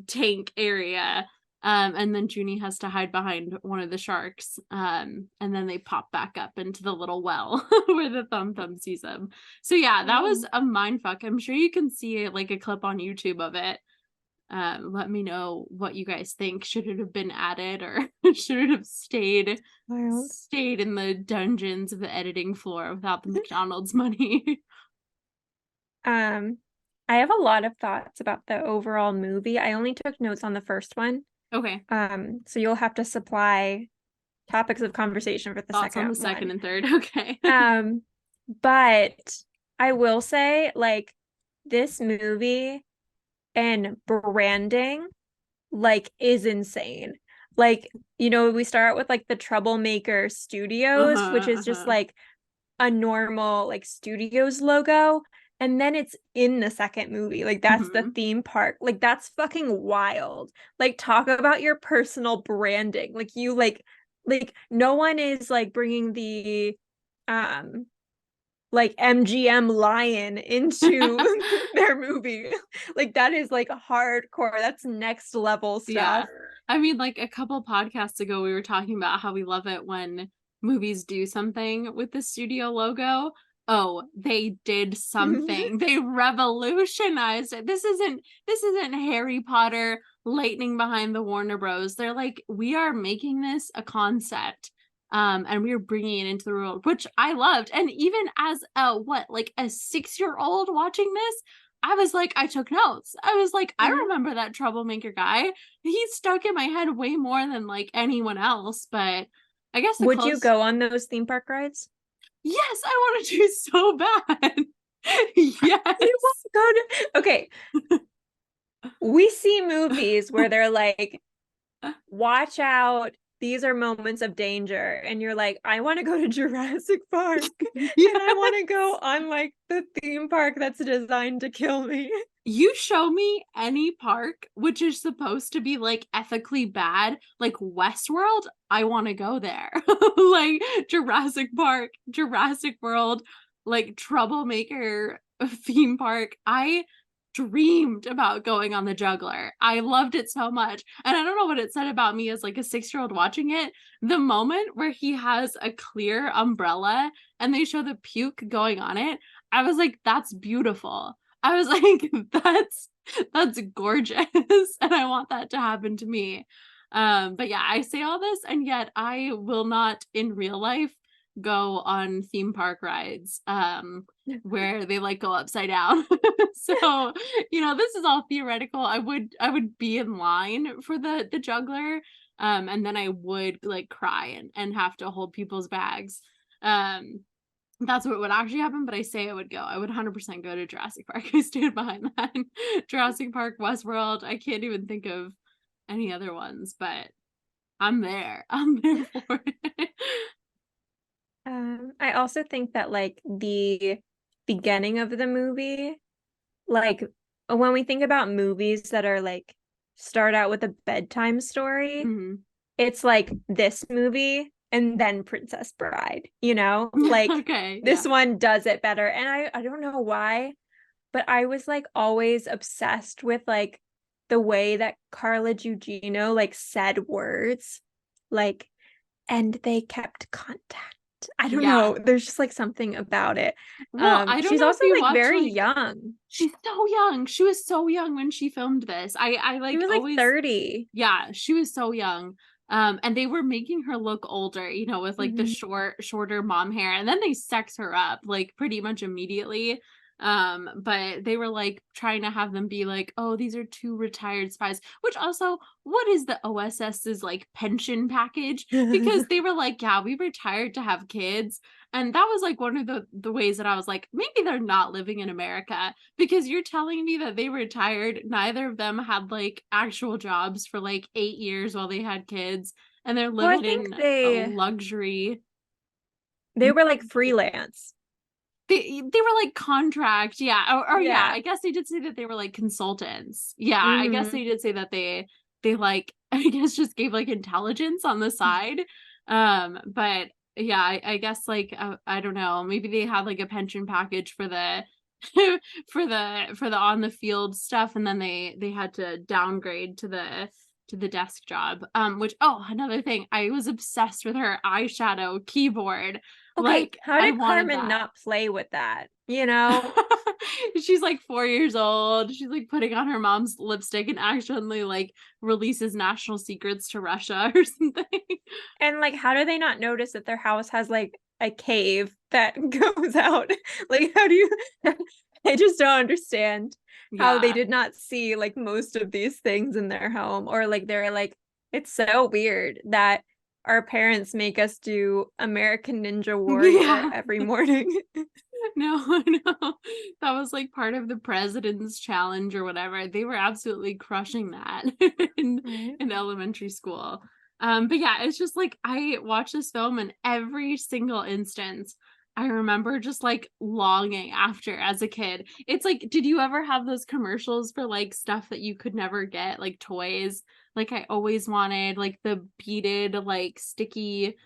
Speaker 1: tank area. And then Junie has to hide behind one of the sharks. And then they pop back up into the little well where the Thumb sees them. So yeah, that was a mind fuck. I'm sure you can see like a clip on YouTube of it. Let me know what you guys think. Should it have been added, or should it have stayed in the dungeons of the editing floor without the McDonald's money?
Speaker 2: I have a lot of thoughts about the overall movie. I only took notes on the first one.
Speaker 1: Okay.
Speaker 2: So you'll have to supply topics of conversation for the
Speaker 1: Thoughts
Speaker 2: second
Speaker 1: on the second
Speaker 2: one.
Speaker 1: and third. Okay.
Speaker 2: But I will say, like, this movie and branding, like, is insane. Like, we start with like the Troublemaker Studios, which is just like a normal like studios logo, and then it's in the second movie. Like, that's the theme park. Like, that's fucking wild. Like, talk about your personal branding. Like, you like no one is like bringing the like MGM lion into their movie. Like, that is like hardcore. That's next level stuff.
Speaker 1: Yeah. I mean, like a couple podcasts ago, we were talking about how we love it when movies do something with the studio logo. Oh, they did something. They revolutionized it. This isn't Harry Potter lightning behind the Warner Bros. They're like, we are making this a concept. And we were bringing it into the world, which I loved. And even as a 6-year-old watching this, I was like, I took notes. I was like, I remember that Troublemaker guy. He's stuck in my head way more than like anyone else. But I guess
Speaker 2: would you go on those theme park rides?
Speaker 1: Yes, I want to do so bad. Yes.
Speaker 2: You want to go to... Okay. We see movies where they're like, watch out, these are moments of danger, and you're like, I want to go to Jurassic Park. Yes. And I want to go on like the theme park that's designed to kill me.
Speaker 1: You show me any park which is supposed to be like ethically bad, like Westworld, I want to go there. Like Jurassic Park, Jurassic World, like Troublemaker, theme park. I dreamed about going on the juggler. I loved it so much. And I don't know what it said about me as like a 6-year-old watching it. The moment where he has a clear umbrella and they show the puke going on it, I was like, that's beautiful. I was like, that's gorgeous. And I want that to happen to me. But yeah, I say all this, and yet I will not in real life go on theme park rides where they like go upside down. So, this is all theoretical. I would be in line for the juggler, and then I would like cry and have to hold people's bags. That's what would actually happen, but I say I would go. I would 100% go to Jurassic Park. I stand behind that. Jurassic Park, Westworld. I can't even think of any other ones, but I'm there. I'm there for it.
Speaker 2: I also think that like the beginning of the movie, like when we think about movies that are like start out with a bedtime story, it's like this movie and then Princess Bride, like
Speaker 1: Okay,
Speaker 2: this one does it better. And I don't know why, but I was like always obsessed with like the way that Carla Gugino like said words, like, and they kept contact. I don't know. There's just like something about it.
Speaker 1: Well, I don't
Speaker 2: she's
Speaker 1: know
Speaker 2: also
Speaker 1: if you
Speaker 2: like
Speaker 1: watch,
Speaker 2: very
Speaker 1: like,
Speaker 2: young.
Speaker 1: She's so young. She was so young when she filmed this. I like
Speaker 2: She was
Speaker 1: always
Speaker 2: like 30.
Speaker 1: Yeah, she was so young. And they were making her look older, with like the shorter mom hair, and then they sex her up like pretty much immediately. But they were like trying to have them be like, oh, these are 2 retired spies, which also, what is the OSS's like pension package? Because they were like, yeah, we retired to have kids. And that was like one of the ways that I was like, maybe they're not living in America, because you're telling me that they retired. Neither of them had like actual jobs for like 8 years while they had kids, and they're
Speaker 2: Well, I
Speaker 1: living
Speaker 2: think
Speaker 1: in a luxury.
Speaker 2: they were like freelance.
Speaker 1: They were like contract, yeah, or yeah,
Speaker 2: Yeah.
Speaker 1: I guess they did say that they were like consultants. Yeah, I guess they did say that they like, I guess, just gave like intelligence on the side. But yeah, I guess like I don't know, maybe they had like a pension package for the for the on the field stuff, and then they had to downgrade to the desk job. Which, oh, another thing, I was obsessed with her eyeshadow keyboard.
Speaker 2: Okay,
Speaker 1: Like,
Speaker 2: how
Speaker 1: I
Speaker 2: did
Speaker 1: wanted
Speaker 2: Carmen
Speaker 1: that.
Speaker 2: not play with that?
Speaker 1: She's like 4 years old. She's like putting on her mom's lipstick and accidentally like releases national secrets to Russia or something.
Speaker 2: And like, how do they not notice that their house has like a cave that goes out? Like, how do you? I just don't understand how they
Speaker 1: Yeah.
Speaker 2: did not see like most of these things in their home, or like they're like, it's so weird that our parents make us do American Ninja Warrior
Speaker 1: Yeah.
Speaker 2: every morning.
Speaker 1: No, I know. That was like part of the president's challenge or whatever. They were absolutely crushing that in
Speaker 2: Right.
Speaker 1: in elementary school. But yeah, it's just like I watched this film, and every single instance I remember just like longing after as a kid. It's like, did you ever have those commercials for like stuff that you could never get, like toys? Like, I always wanted like the beaded, like sticky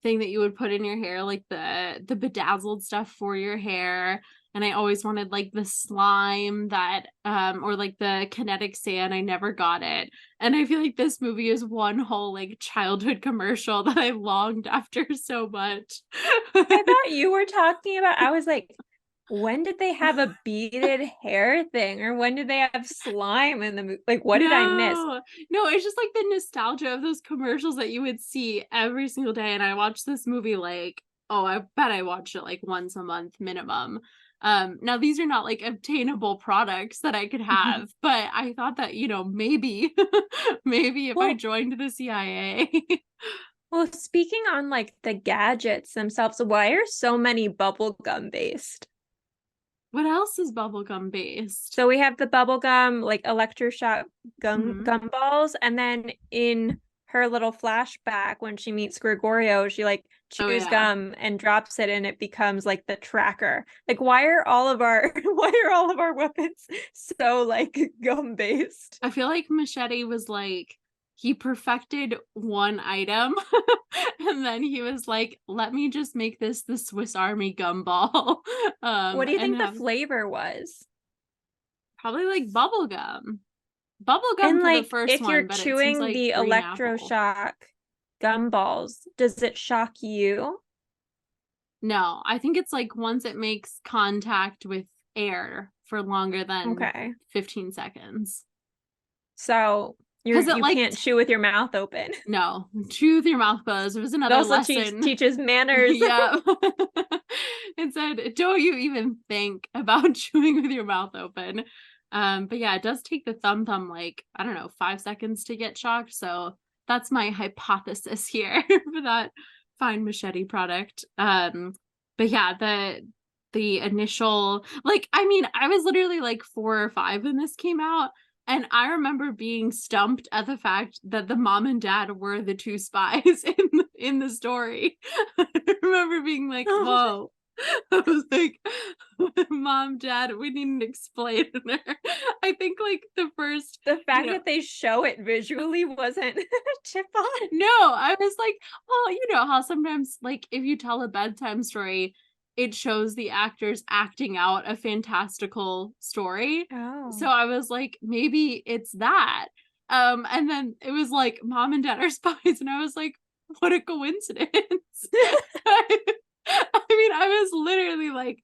Speaker 1: thing that you would put in your hair, like the bedazzled stuff for your hair. And I always wanted like the slime that or like the kinetic sand. I never got it. And I feel like this movie is one whole like childhood commercial that I longed after so much.
Speaker 2: I thought you were talking about, I was like, when did they have a beaded hair thing, or when did they have slime in the movie? Like, what did I miss?
Speaker 1: No, it's just like the nostalgia of those commercials that you would see every single day. And I watched this movie like, oh, I bet I watched it like once a month minimum. Now these are not like obtainable products that I could have, but I thought that, maybe maybe if I joined the CIA.
Speaker 2: Well, speaking on like the gadgets themselves, why are so many bubblegum based?
Speaker 1: What else is bubblegum based?
Speaker 2: So we have the bubblegum, like electroshock
Speaker 1: Mhm.
Speaker 2: gumballs, and then in her little flashback when she meets Gregorio, she like
Speaker 1: Oh
Speaker 2: chews
Speaker 1: yeah.
Speaker 2: gum and drops it, and it becomes like the tracker. Like, why are all of our weapons so like gum based?
Speaker 1: I feel like Machete was like, he perfected one item and then he was like, let me just make this the Swiss Army gumball.
Speaker 2: What do you
Speaker 1: And
Speaker 2: think the
Speaker 1: have
Speaker 2: flavor was?
Speaker 1: probably like bubblegum. Bubblegum
Speaker 2: And
Speaker 1: for the
Speaker 2: like,
Speaker 1: first
Speaker 2: if you're
Speaker 1: one, but it seems
Speaker 2: chewing
Speaker 1: like
Speaker 2: the
Speaker 1: green apple.
Speaker 2: electroshock gumballs, does it shock you?
Speaker 1: No, I think it's like once it makes contact with air for longer than
Speaker 2: Okay.
Speaker 1: 15 seconds.
Speaker 2: So
Speaker 1: Because it
Speaker 2: you
Speaker 1: like,
Speaker 2: can't chew with your mouth open.
Speaker 1: no, chew with your mouth closed. It was
Speaker 2: It
Speaker 1: another
Speaker 2: also
Speaker 1: lesson.
Speaker 2: teaches manners.
Speaker 1: Yeah. It said, don't you even think about chewing with your mouth open. But yeah, it does take the thumb like, I don't know, 5 seconds to get shocked. So that's my hypothesis here for that fine machete product. But yeah, the initial, like, I mean, I was literally like 4 or 5 when this came out. And I remember being stumped at the fact that the mom and dad were the two spies in the story. I remember being like, whoa. I was like, mom, dad, we need an explainer. I think like the first,
Speaker 2: The
Speaker 1: you
Speaker 2: fact
Speaker 1: know,
Speaker 2: that they show it visually wasn't chip on.
Speaker 1: no, I was like, well, you know how sometimes like if you tell a bedtime story, it shows the actors acting out a fantastical story. So
Speaker 2: Oh.
Speaker 1: I was like, maybe it's that. And then it was like mom and dad are spies, and I was like, what a coincidence. I mean, I was literally like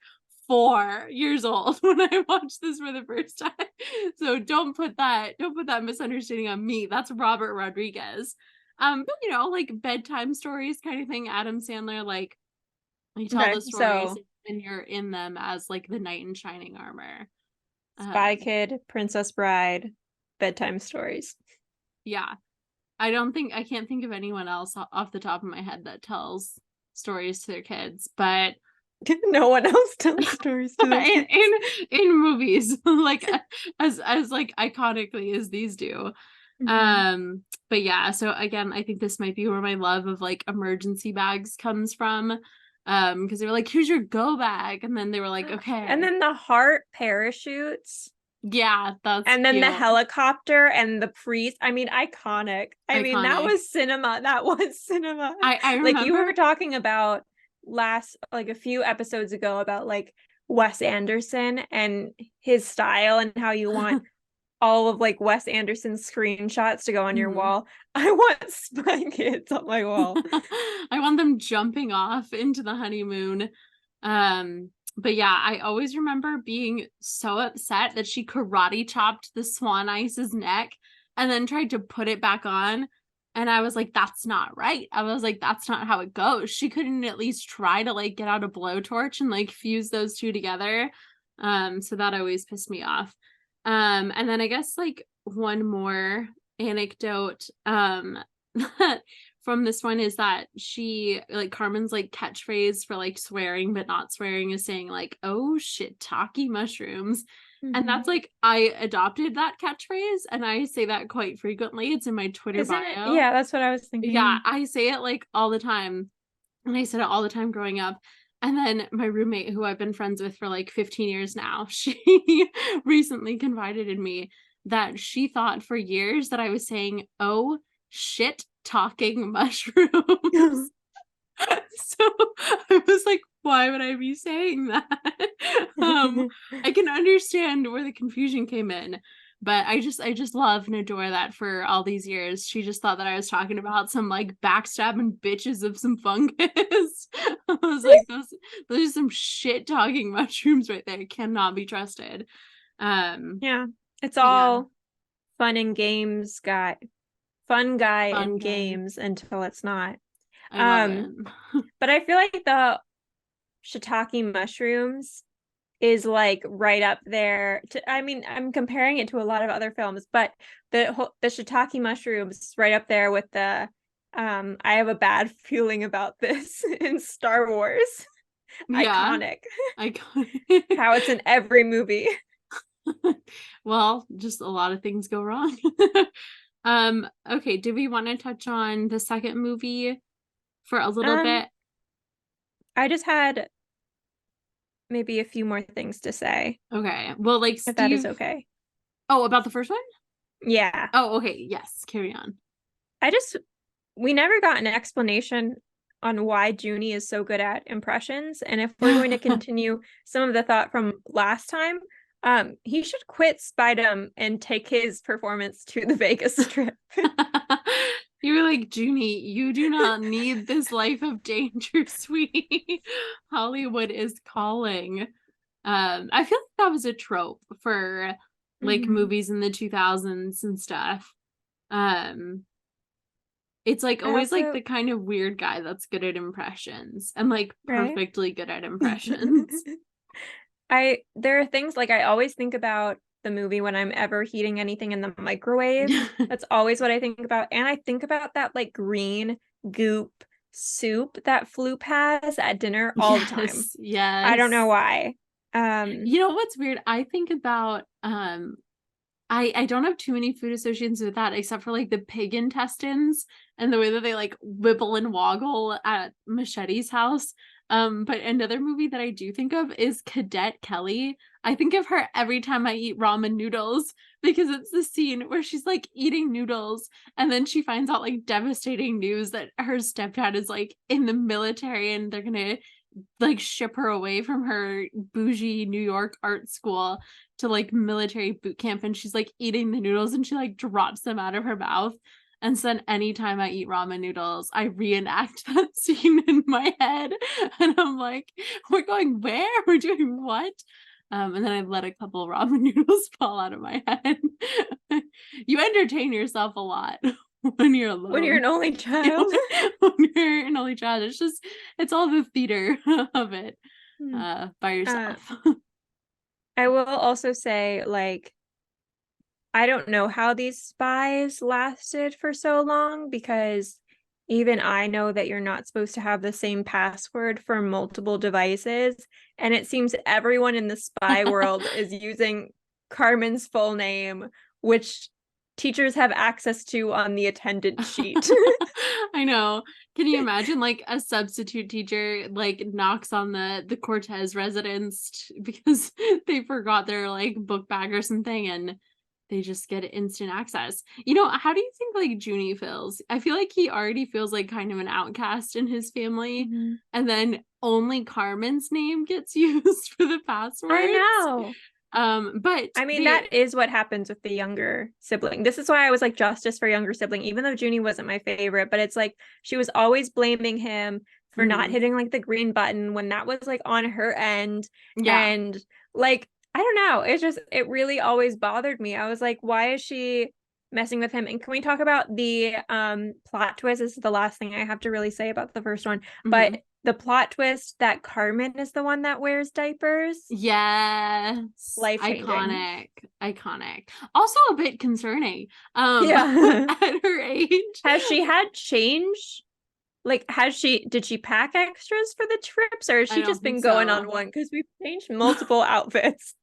Speaker 1: 4 years old when I watched this for the first time. So don't put that misunderstanding on me. That's Robert Rodriguez. But you know, like bedtime stories kind of thing. Adam Sandler, like you tell
Speaker 2: Okay,
Speaker 1: the stories
Speaker 2: so
Speaker 1: and you're in them as like the knight in shining armor.
Speaker 2: Spy
Speaker 1: Um,
Speaker 2: Kid, Princess Bride, bedtime stories.
Speaker 1: yeah. I can't think of anyone else off the top of my head that tells stories to their kids, but
Speaker 2: No one else tells stories to their
Speaker 1: in,
Speaker 2: kids.
Speaker 1: in movies, like as like iconically as these do.
Speaker 2: Mhm.
Speaker 1: But yeah, so again, I think this might be where my love of like emergency bags comes from. Because they were like, here's your go bag, and then they were like,
Speaker 2: And
Speaker 1: okay,
Speaker 2: then the heart parachutes,
Speaker 1: yeah, that's
Speaker 2: and then the
Speaker 1: cute,
Speaker 2: helicopter and the priest. I mean, iconic. I mean, that
Speaker 1: iconic.
Speaker 2: was cinema. That was cinema.
Speaker 1: I
Speaker 2: Like you
Speaker 1: remember.
Speaker 2: were talking about like a few episodes ago about like Wes Anderson and his style and how you want all of like Wes Anderson's screenshots to go on your
Speaker 1: Mhm.
Speaker 2: wall. I want Spy Kids on my wall.
Speaker 1: I want them jumping off into the honeymoon. But yeah, I always remember being so upset that she karate chopped the Swan Ice's neck and then tried to put it back on. And I was like, that's not right. I was like, that's not how it goes. She couldn't at least try to like get out a blowtorch and like fuse those two together. So that always pissed me off. And then I guess like one more anecdote from this one is that she like Carmen's like catchphrase for like swearing but not swearing is saying like, oh shiitake mushrooms. And
Speaker 2: Mhm.
Speaker 1: that's like I adopted that catchphrase and I say that quite frequently. It's in my Twitter
Speaker 2: Isn't it?
Speaker 1: bio.
Speaker 2: Yeah, that's what I was thinking.
Speaker 1: Yeah,
Speaker 2: Yeah.
Speaker 1: I say it like all the time. And I said it all the time growing up. And then my roommate, who I've been friends with for like 15 years now, she recently confided in me that she thought for years that I was saying, oh, shit, talking mushrooms. So I was like, why would I be saying that? I can understand where the confusion came in, but I just love and adore that for all these years. She just thought that I was talking about some like backstabbing bitches of some fungus. I was like, those are some shit talking mushrooms right there. Cannot be trusted.
Speaker 2: Yeah. It's
Speaker 1: But yeah,
Speaker 2: all fun and games guy. Fun guy
Speaker 1: fun
Speaker 2: and
Speaker 1: guy.
Speaker 2: games until it's not.
Speaker 1: I love
Speaker 2: Um,
Speaker 1: it.
Speaker 2: but I feel like the shiitake mushrooms is like right up there I mean, I'm comparing it to a lot of other films, but the shiitake mushrooms right up there with the I have a bad feeling about this in Star Wars.
Speaker 1: Yeah,
Speaker 2: Iconic.
Speaker 1: I
Speaker 2: How it's in every movie.
Speaker 1: well, just a lot of things go wrong. Okay, do we want to touch on the second movie for a little
Speaker 2: Um,
Speaker 1: bit?
Speaker 2: I just had maybe a few more things to say,
Speaker 1: Okay. Well, like
Speaker 2: if that is
Speaker 1: Steve.
Speaker 2: okay.
Speaker 1: Oh, about the first one?
Speaker 2: Yeah.
Speaker 1: Oh, okay. Yes, carry on.
Speaker 2: we never got an explanation on why Junie is so good at impressions. And if we're going to continue some of the thought from last time, he should quit Spidem and take his performance to the Vegas trip.
Speaker 1: You were like, Junie, you do not need this life of danger, sweetie. Hollywood is calling. I feel like that was a trope for like movies in the 2000s and stuff. It's like always like the kind of weird guy that's good at impressions and like perfectly good at impressions.
Speaker 2: There are things like I always think about the movie when I'm ever heating anything in the microwave. That's always what I think about. And I think about that like green goop soup that Floop has at dinner all the time.
Speaker 1: Yes.
Speaker 2: I don't know why.
Speaker 1: You know what's weird? I think about I don't have too many food associations with that except for like the pig intestines and the way that they like wibble and woggle at Machete's house. But another movie that I do think of is Cadet Kelly. I think of her every time I eat ramen noodles because it's the scene where she's like eating noodles and then she finds out like devastating news that her stepdad is like in the military and they're gonna like ship her away from her bougie New York art school to like military boot camp, and she's like eating the noodles and she like drops them out of her mouth. And so then anytime I eat ramen noodles, I reenact that scene in my head. And I'm like, we're going where? We're doing what? And then I let a couple ramen noodles fall out of my head. You entertain yourself a lot when you're alone.
Speaker 2: When you're an only child.
Speaker 1: When you're an only child. It's all the theater of it by yourself.
Speaker 2: I will also say, like, I don't know how these spies lasted for so long because even I know that you're not supposed to have the same password for multiple devices. And it seems everyone in the spy world is using Carmen's full name, which teachers have access to on the attendance sheet.
Speaker 1: I know. Can you imagine like a substitute teacher like knocks on the Cortez residence because they forgot their like book bag or something and they just get instant access. You know, how do you think like Junie feels? I feel like he already feels like kind of an outcast in his family. And then only Carmen's name gets used for the passwords.
Speaker 2: I know.
Speaker 1: But
Speaker 2: I mean, that is what happens with the younger sibling. This is why I was like justice for younger sibling, even though Junie wasn't my favorite, but it's like she was always blaming him for not hitting like the green button when that was like on her end. And like, I don't know. It really always bothered me. I was like, why is she messing with him? And can we talk about the plot twist? This is the last thing I have to really say about the first one. But the plot twist that Carmen is the one that wears diapers.
Speaker 1: Yes.
Speaker 2: Life-changing.
Speaker 1: Iconic. Also a bit concerning.
Speaker 2: Yeah.
Speaker 1: At her age.
Speaker 2: Has she had change? Like, did she pack extras for the trips, or has she just been going on one? Because we've changed multiple outfits.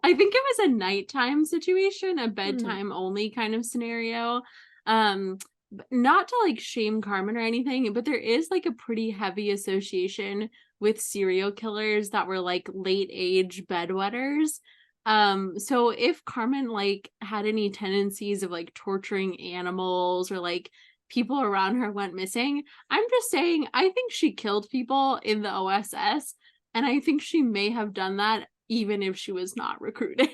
Speaker 1: I think it was a nighttime situation, a bedtime only kind of scenario. Not to like shame Carmen or anything, but there is like a pretty heavy association with serial killers that were like late age bedwetters. So if Carmen like had any tendencies of like torturing animals or like people around her went missing, I'm just saying I think she killed people in the OSS, and I think she may have done that even if she was not recruited.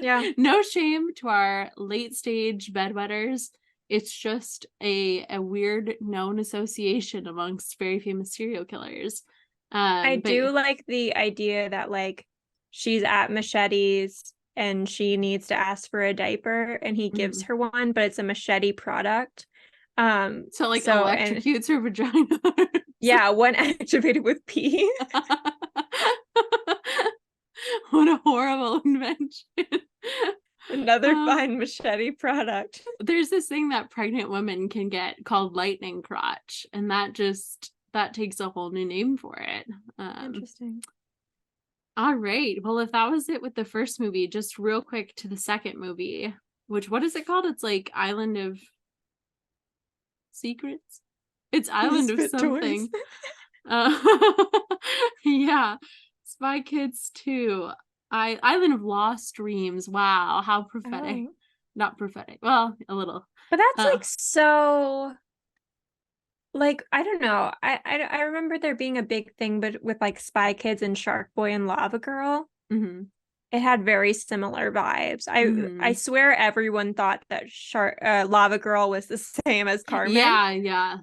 Speaker 2: Yeah.
Speaker 1: No shame to our late stage bedwetters. It's just a weird known association amongst very famous serial killers.
Speaker 2: I do like the idea that like she's at Machete's and she needs to ask for a diaper and he gives her one, but it's a Machete product.
Speaker 1: So like electrocutes her vagina.
Speaker 2: Yeah, one activated with pee.
Speaker 1: What a horrible invention.
Speaker 2: Another fine Machete product.
Speaker 1: There's this thing that pregnant women can get called lightning crotch, and that takes a whole new name for it.
Speaker 2: Interesting.
Speaker 1: All right. Well, if that was it with the first movie, just real quick to the second movie, what is it called? It's like Island of Secrets. It's Island of something. Yeah. Spy Kids 2. Island of Lost Dreams. Wow, how prophetic. not prophetic. Well, a little.
Speaker 2: But that's like so like I don't know. I remember there being a big thing but with like Spy Kids and Shark Boy and Lava Girl.
Speaker 1: Mm-hmm.
Speaker 2: It had very similar vibes. I
Speaker 1: Mm-hmm.
Speaker 2: swear everyone thought that Lava Girl was the same as Carmen.
Speaker 1: Yeah, yeah.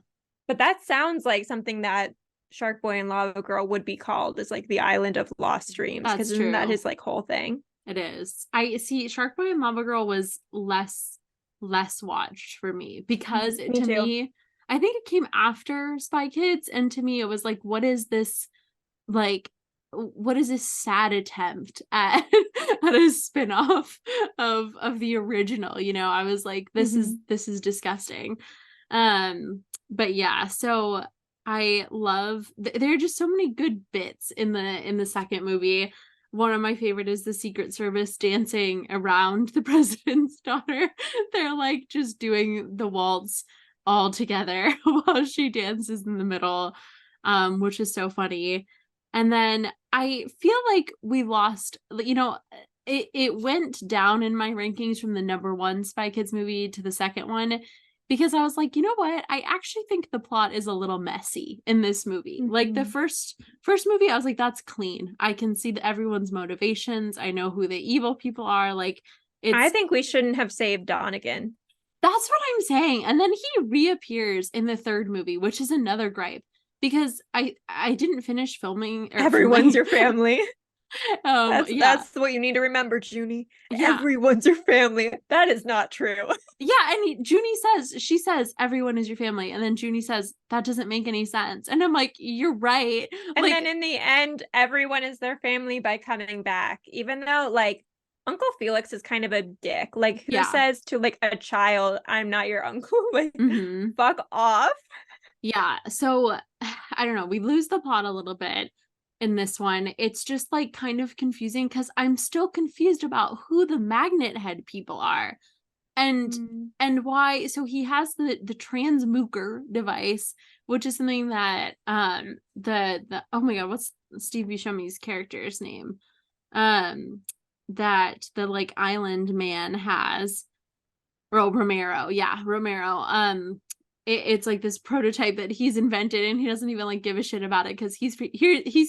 Speaker 2: But that sounds like something that Shark Boy and Lava Girl would be called, as like the Island of Lost Dreams, because
Speaker 1: That's
Speaker 2: isn't that
Speaker 1: true.
Speaker 2: his like whole thing?
Speaker 1: It is. I see Shark Boy and Lava Girl was less watched for me because
Speaker 2: Me
Speaker 1: to
Speaker 2: too.
Speaker 1: me, I think it came after Spy Kids, and to me it was like, like what is this sad attempt at at a spin-off of the original, you know? I was like,
Speaker 2: Mhm.
Speaker 1: this is disgusting. But yeah, so I love there are just so many good bits in the second movie. One of my favorite is the Secret Service dancing around the president's daughter. They're like just doing the waltz all together while she dances in the middle, which is so funny. And then I feel like we lost, you know, it went down in my rankings from the number one Spy Kids movie to the second one because I was like, you know what? I actually think the plot is a little messy in this movie. Like the
Speaker 2: Mhm.
Speaker 1: first movie, I was like, that's clean. I can see everyone's motivations. I know who the evil people are. Like
Speaker 2: I
Speaker 1: it's
Speaker 2: think we shouldn't have saved Donegan.
Speaker 1: that's what I'm saying. And then he reappears in the third movie, which is another gripe because I didn't finish filming or
Speaker 2: Everyone's
Speaker 1: filming.
Speaker 2: your family.
Speaker 1: Yeah.
Speaker 2: That's what you need to remember, Junie.
Speaker 1: Yeah.
Speaker 2: Everyone's your family. That is not true.
Speaker 1: Yeah, and Junie she says everyone is your family, and then Junie says that doesn't make any sense, and I'm like, you're right.
Speaker 2: And then
Speaker 1: Like,
Speaker 2: in the end, everyone is their family by coming back, even though like Uncle Felix is kind of a dick. Like, who
Speaker 1: yeah,
Speaker 2: says to like a child, I'm not your uncle? Like,
Speaker 1: mm-hmm.
Speaker 2: fuck off.
Speaker 1: Yeah. So I don't know. We lose the plot a little bit in this one. It's just like kind of confusing because I'm still confused about who the magnet head people are. and
Speaker 2: Mm.
Speaker 1: and why. So he has the transmooker device, which is something that the oh my god, what's Steve Buscemi's character's name, um that the like island man has. Oh, Romero, yeah, Romero. It's like this prototype that he's invented, and he doesn't even like give a shit about it because he's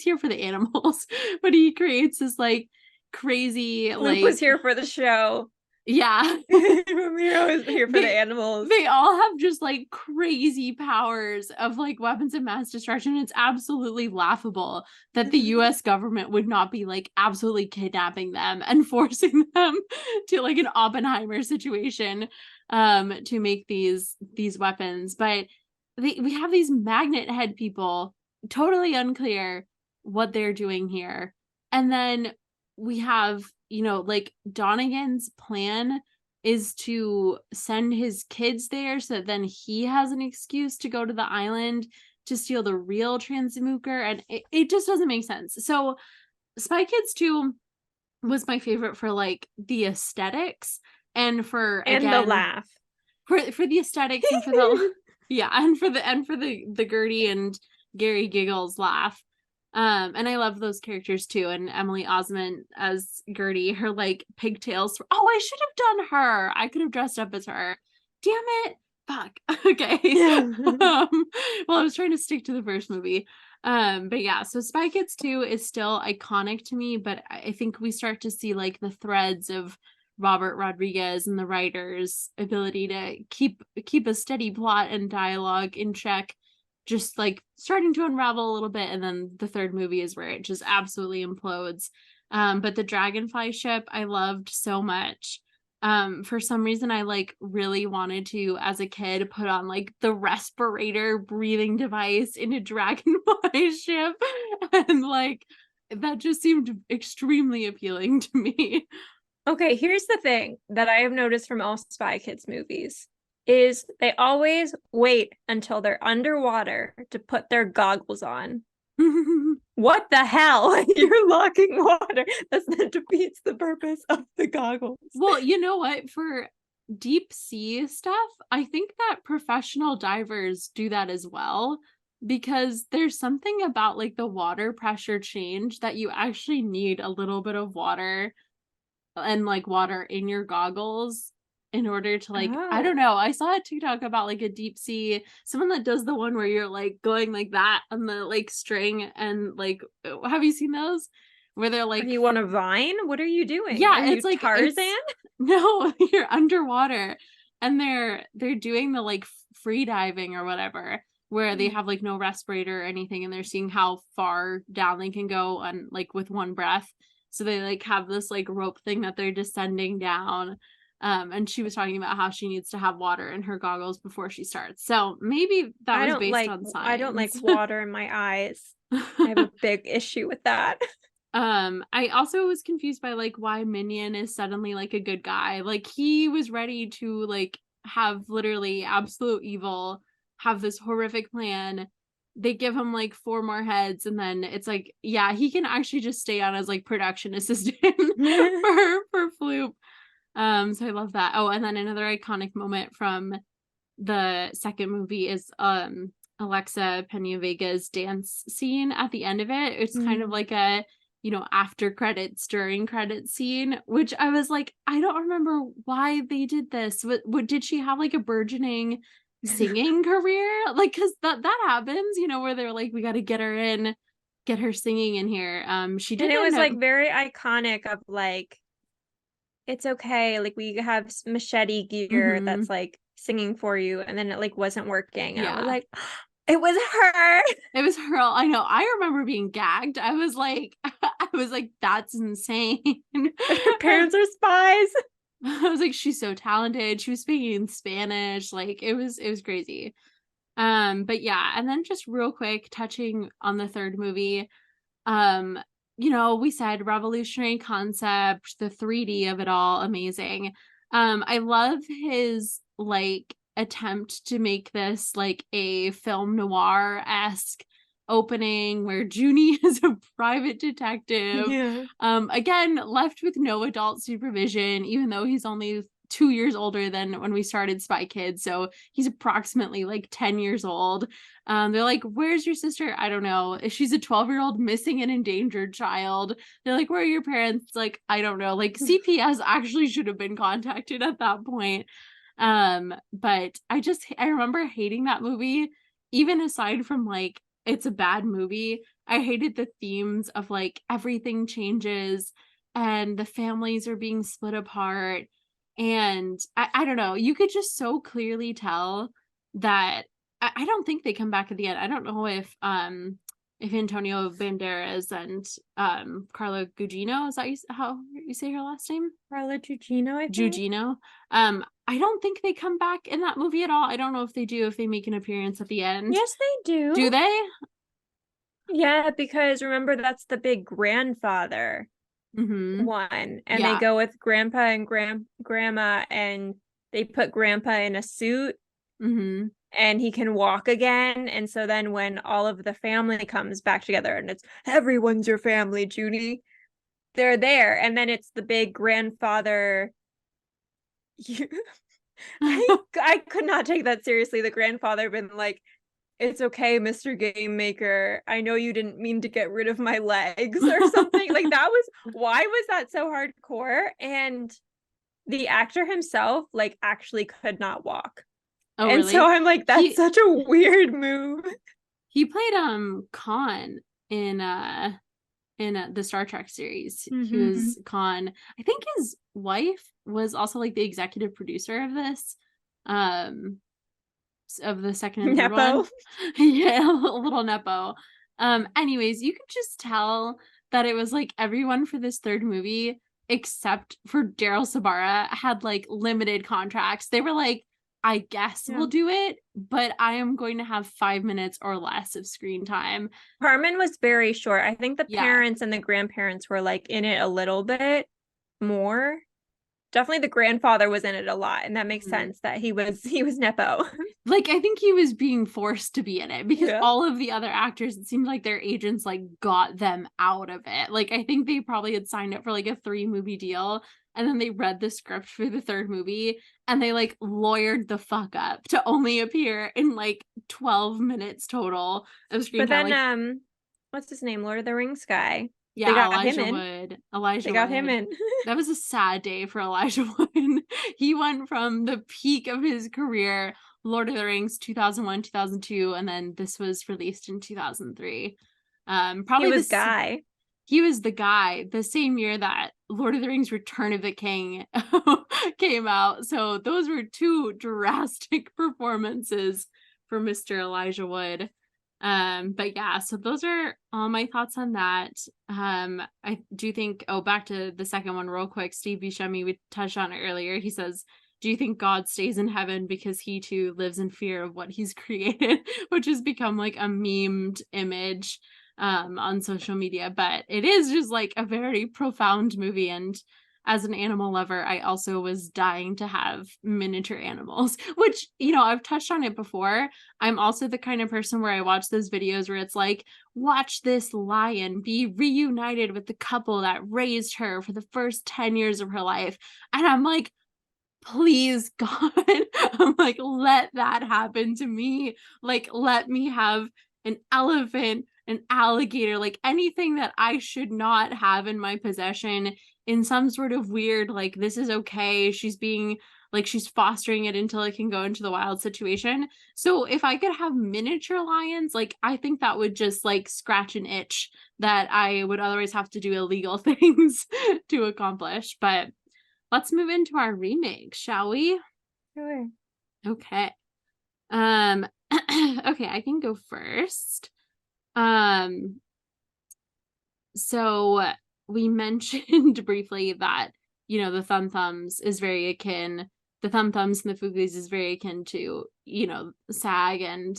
Speaker 1: here for the animals. But he creates this like crazy
Speaker 2: Floop was
Speaker 1: like,
Speaker 2: here for the show.
Speaker 1: yeah.
Speaker 2: Ramiro is here for the
Speaker 1: they
Speaker 2: animals.
Speaker 1: they all have just like crazy powers of like weapons of mass destruction. It's absolutely laughable that the US government would not be like absolutely kidnapping them and forcing them to like an Oppenheimer situation to make these weapons. But we have these magnet head people, totally unclear what they're doing here. And then we have, you know, like Donegan's plan is to send his kids there so that then he has an excuse to go to the island to steal the real transmooker, and it just doesn't make sense. So Spy Kids 2 was my favorite for like the aesthetics and for
Speaker 2: And the
Speaker 1: again
Speaker 2: laugh.
Speaker 1: for the aesthetics and for the yeah, and for the Gertie and Gary giggles laugh. And I love those characters too. And Emily Osment as Gertie, her like pigtails. Oh, I should have done her. I could have dressed up as her. Damn it. Fuck. Okay. Well, I was trying to stick to the first movie. But yeah, so Spy Kids 2 is still iconic to me, but I think we start to see like the threads of Robert Rodriguez and the writer's ability to keep a steady plot and dialogue in check, just like starting to unravel a little bit. And then the third movie is where it just absolutely implodes. But the Dragonfly ship I loved so much. For some reason I like really wanted to, as a kid, put on like the respirator breathing device in a Dragonfly ship, and like that just seemed extremely appealing to me.
Speaker 2: Okay, here's the thing that I have noticed from all Spy Kids movies is they always wait until they're underwater to put their goggles on. What the hell? You're locking water. That defeats the purpose of the goggles.
Speaker 1: Well, you know what? For deep sea stuff, I think that professional divers do that as well, because there's something about like the water pressure change that you actually need a little bit of water and like water in your goggles in order to like, I
Speaker 2: Oh.
Speaker 1: don't know. I saw a TikTok about like a deep sea, someone that does the one where you're like going like that on the like string and like, have you seen those? Where they're
Speaker 2: Are
Speaker 1: like,
Speaker 2: you on a vine? What are you doing? Are
Speaker 1: yeah,
Speaker 2: you
Speaker 1: it's like,
Speaker 2: Tarzan?
Speaker 1: no, you're underwater and they're doing the like free diving or whatever, where they have like no respirator or anything and they're seeing how far down they can go on like with one breath. So they like have this like rope thing that they're descending down. And she was talking about how she needs to have water in her goggles before she starts. So maybe that was based on
Speaker 2: I don't like
Speaker 1: science.
Speaker 2: water in my eyes. I have a big issue with that.
Speaker 1: I also was confused by like why Minion is suddenly like a good guy. Like he was ready to like have literally absolute evil, have this horrific plan. They give him like 4 more heads and then it's like, yeah, he can actually just stay on as like production assistant for Floop. So I love that. Oh, and then another iconic moment from the second movie is Alexa Pena Vega's dance scene at the end of it. It's kind of like a, you know, after credits, during credits scene, which I was like, I don't remember why they did this. What did she have like a burgeoning singing career? Like, cause that happens, you know, where they're like, we got to get her in, get her singing in here. She did
Speaker 2: And it
Speaker 1: end
Speaker 2: was
Speaker 1: up,
Speaker 2: like very iconic of like, it's okay. Like we have machete gear
Speaker 1: mhm,
Speaker 2: that's like singing for you, and then it like wasn't working. And I was
Speaker 1: yeah.
Speaker 2: like, it was her.
Speaker 1: It was her. I know. I remember being gagged. I was like, that's insane.
Speaker 2: Her parents are spies.
Speaker 1: I was like, she's so talented. She was speaking in Spanish. Like it was crazy. But yeah, and then just real quick, touching on the third movie, um, you know, we said revolutionary concept, the 3D of it all, amazing. I love his like attempt to make this like a film noir-esque opening where Junie is a private detective.
Speaker 2: Yeah.
Speaker 1: Again, left with no adult supervision, even though he's only 2 years older than when we started Spy Kids. So he's approximately like 10 years old. They're like, where's your sister? I don't know. She's a 12-year-old missing and endangered child. They're like, where are your parents? Like, I don't know. Like CPS actually should have been contacted at that point. But I remember hating that movie, even aside from like, it's a bad movie. I hated the themes of like everything changes and the families are being split apart. And I don't know, you could just so clearly tell that I don't think they come back at the end. I don't know if Antonio Banderas and Carla Gugino, is that how you say her last name?
Speaker 2: Carla Gugino, I think.
Speaker 1: Gugino. I don't think they come back in that movie at all. I don't know if they do, if they make an appearance at the end.
Speaker 2: Yes, they do.
Speaker 1: Do they?
Speaker 2: Yeah, because remember that's the big grandfather one, and they
Speaker 1: Yeah.
Speaker 2: go with grandpa and grandma, and they put grandpa in a suit, and he can walk again. And so then when all of the family comes back together, and it's everyone's your family, Judy, they're there, and then it's the big grandfather. I could not take that seriously. The grandfather been like, it's okay, Mr. Game Maker. I know you didn't mean to get rid of my legs or something. Like that was, why was that so hardcore? And the actor himself like actually could not walk.
Speaker 1: Oh,
Speaker 2: and
Speaker 1: really?
Speaker 2: So I'm like, that's such a weird move.
Speaker 1: He played Khan in the Star Trek series. He was Khan. I think his wife was also like the executive producer of this. Of the second and third
Speaker 2: Nepo.
Speaker 1: one. Yeah, a little Nepo. Anyways, you could just tell that it was like everyone for this third movie, except for Daryl Sabara, had like limited contracts. They were like, I guess we'll do it, but I am going to have 5 minutes or less of screen time.
Speaker 2: Carmen was very short. I think the parents and the grandparents were like in it a little bit more. Definitely the grandfather was in it a lot, and that makes sense that he was Nepo.
Speaker 1: Like I think he was being forced to be in it because all of the other actors, it seemed like their agents like got them out of it. Like I think they probably had signed up for like a 3-movie deal, and then they read the script for the third movie and they like lawyered the fuck up to only appear in like 12 minutes total of screen time.
Speaker 2: But then what's his name, Lord of the Rings guy, They
Speaker 1: Yeah,
Speaker 2: got him
Speaker 1: Elijah
Speaker 2: in.
Speaker 1: Wood.
Speaker 2: They
Speaker 1: Elijah
Speaker 2: got him
Speaker 1: Wood.
Speaker 2: in.
Speaker 1: That was a sad day for Elijah Wood. He went from the peak of his career, Lord of the Rings 2001, 2002, and then this was released in 2003.
Speaker 2: He
Speaker 1: Probably
Speaker 2: was
Speaker 1: this
Speaker 2: Guy.
Speaker 1: he was the guy the same year that Lord of the Rings Return of the King came out. So those were two drastic performances for Mr. Elijah Wood. But yeah, so those are all my thoughts on that. I do think, back to the second one real quick, Steve Buscemi, we touched on it earlier. He says, do you think God stays in heaven because he too lives in fear of what he's created, which has become like a memed image on social media, but it is just like a very profound movie. And as an animal lover, I also was dying to have miniature animals, which, I've touched on it before. I'm also the kind of person where I watch those videos where it's like, watch this lion be reunited with the couple that raised her for the first 10 years of her life. And I'm like, please, God, I'm like, let that happen to me. Like, let me have an elephant, an alligator, like anything that I should not have in my possession in some sort of weird, like, this is okay. She's being like, she's fostering it until it can go into the wild situation. So if I could have miniature lions, like, I think that would just like scratch an itch that I would otherwise have to do illegal things to accomplish. But let's move into our remake, shall we?
Speaker 2: Sure.
Speaker 1: Okay. Okay, I can go first. So we mentioned briefly that, the Thumb Thumbs is very akin, the Thumb Thumbs and the Fooglies is very akin to, SAG and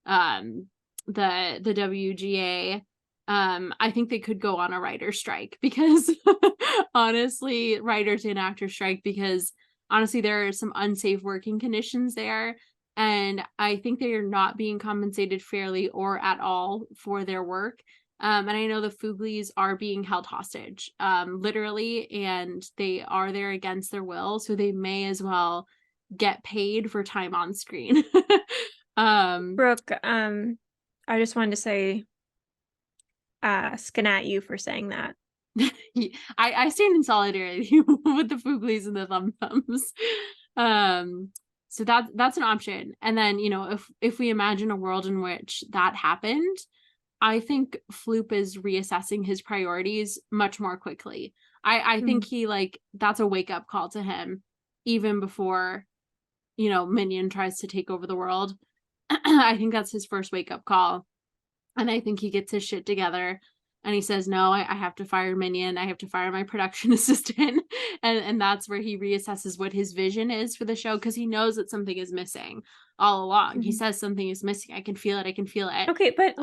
Speaker 1: the WGA. I think they could go on a writer's strike because honestly, writers and actors strike because honestly, there are some unsafe working conditions there. And I think they are not being compensated fairly or at all for their work. And I know the Fooglies are being held hostage, literally, and they are there against their will. So they may as well get paid for time on screen.
Speaker 2: Brooke, I just wanted to say, skin at you for saying that.
Speaker 1: I stand in solidarity with the Fooglies and the Thumb Thumbs. So that's an option. And then, if we imagine a world in which that happened, I think Floop is reassessing his priorities much more quickly. I think he that's a wake up call to him even before, Minion tries to take over the world. I think that's his first wake up call. And I think he gets his shit together and he says, no, I have to fire Minion. I have to fire my production assistant. And that's where he reassesses what his vision is for the show, because he knows that something is missing all along. He says something is missing. I can feel it. I can feel it.
Speaker 2: Okay, but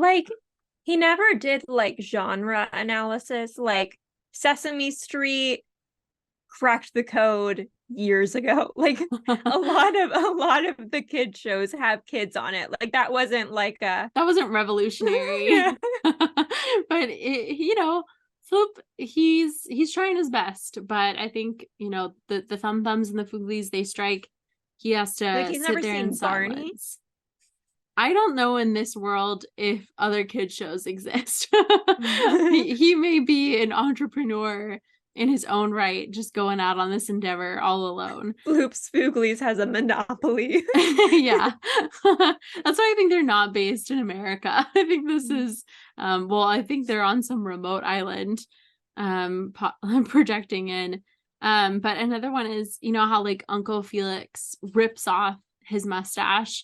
Speaker 2: he never did genre analysis. Like Sesame Street cracked the code years ago. Like a lot of the kid shows have kids on it. Like that wasn't
Speaker 1: revolutionary.
Speaker 2: Yeah.
Speaker 1: But Floop, he's trying his best, but I think the Thumb Thumbs and the Fooglies, they strike. He has to
Speaker 2: he's
Speaker 1: sit
Speaker 2: never
Speaker 1: there in
Speaker 2: seen Barney.
Speaker 1: silence. I don't know in this world if other kid shows exist. He may be an entrepreneur in his own right, just going out on this endeavor all alone.
Speaker 2: Floop's Fooglies has a monopoly.
Speaker 1: Yeah. That's why I think they're not based in America. I think this is I think they're on some remote island projecting in. But another one is, how Uncle Felix rips off his mustache,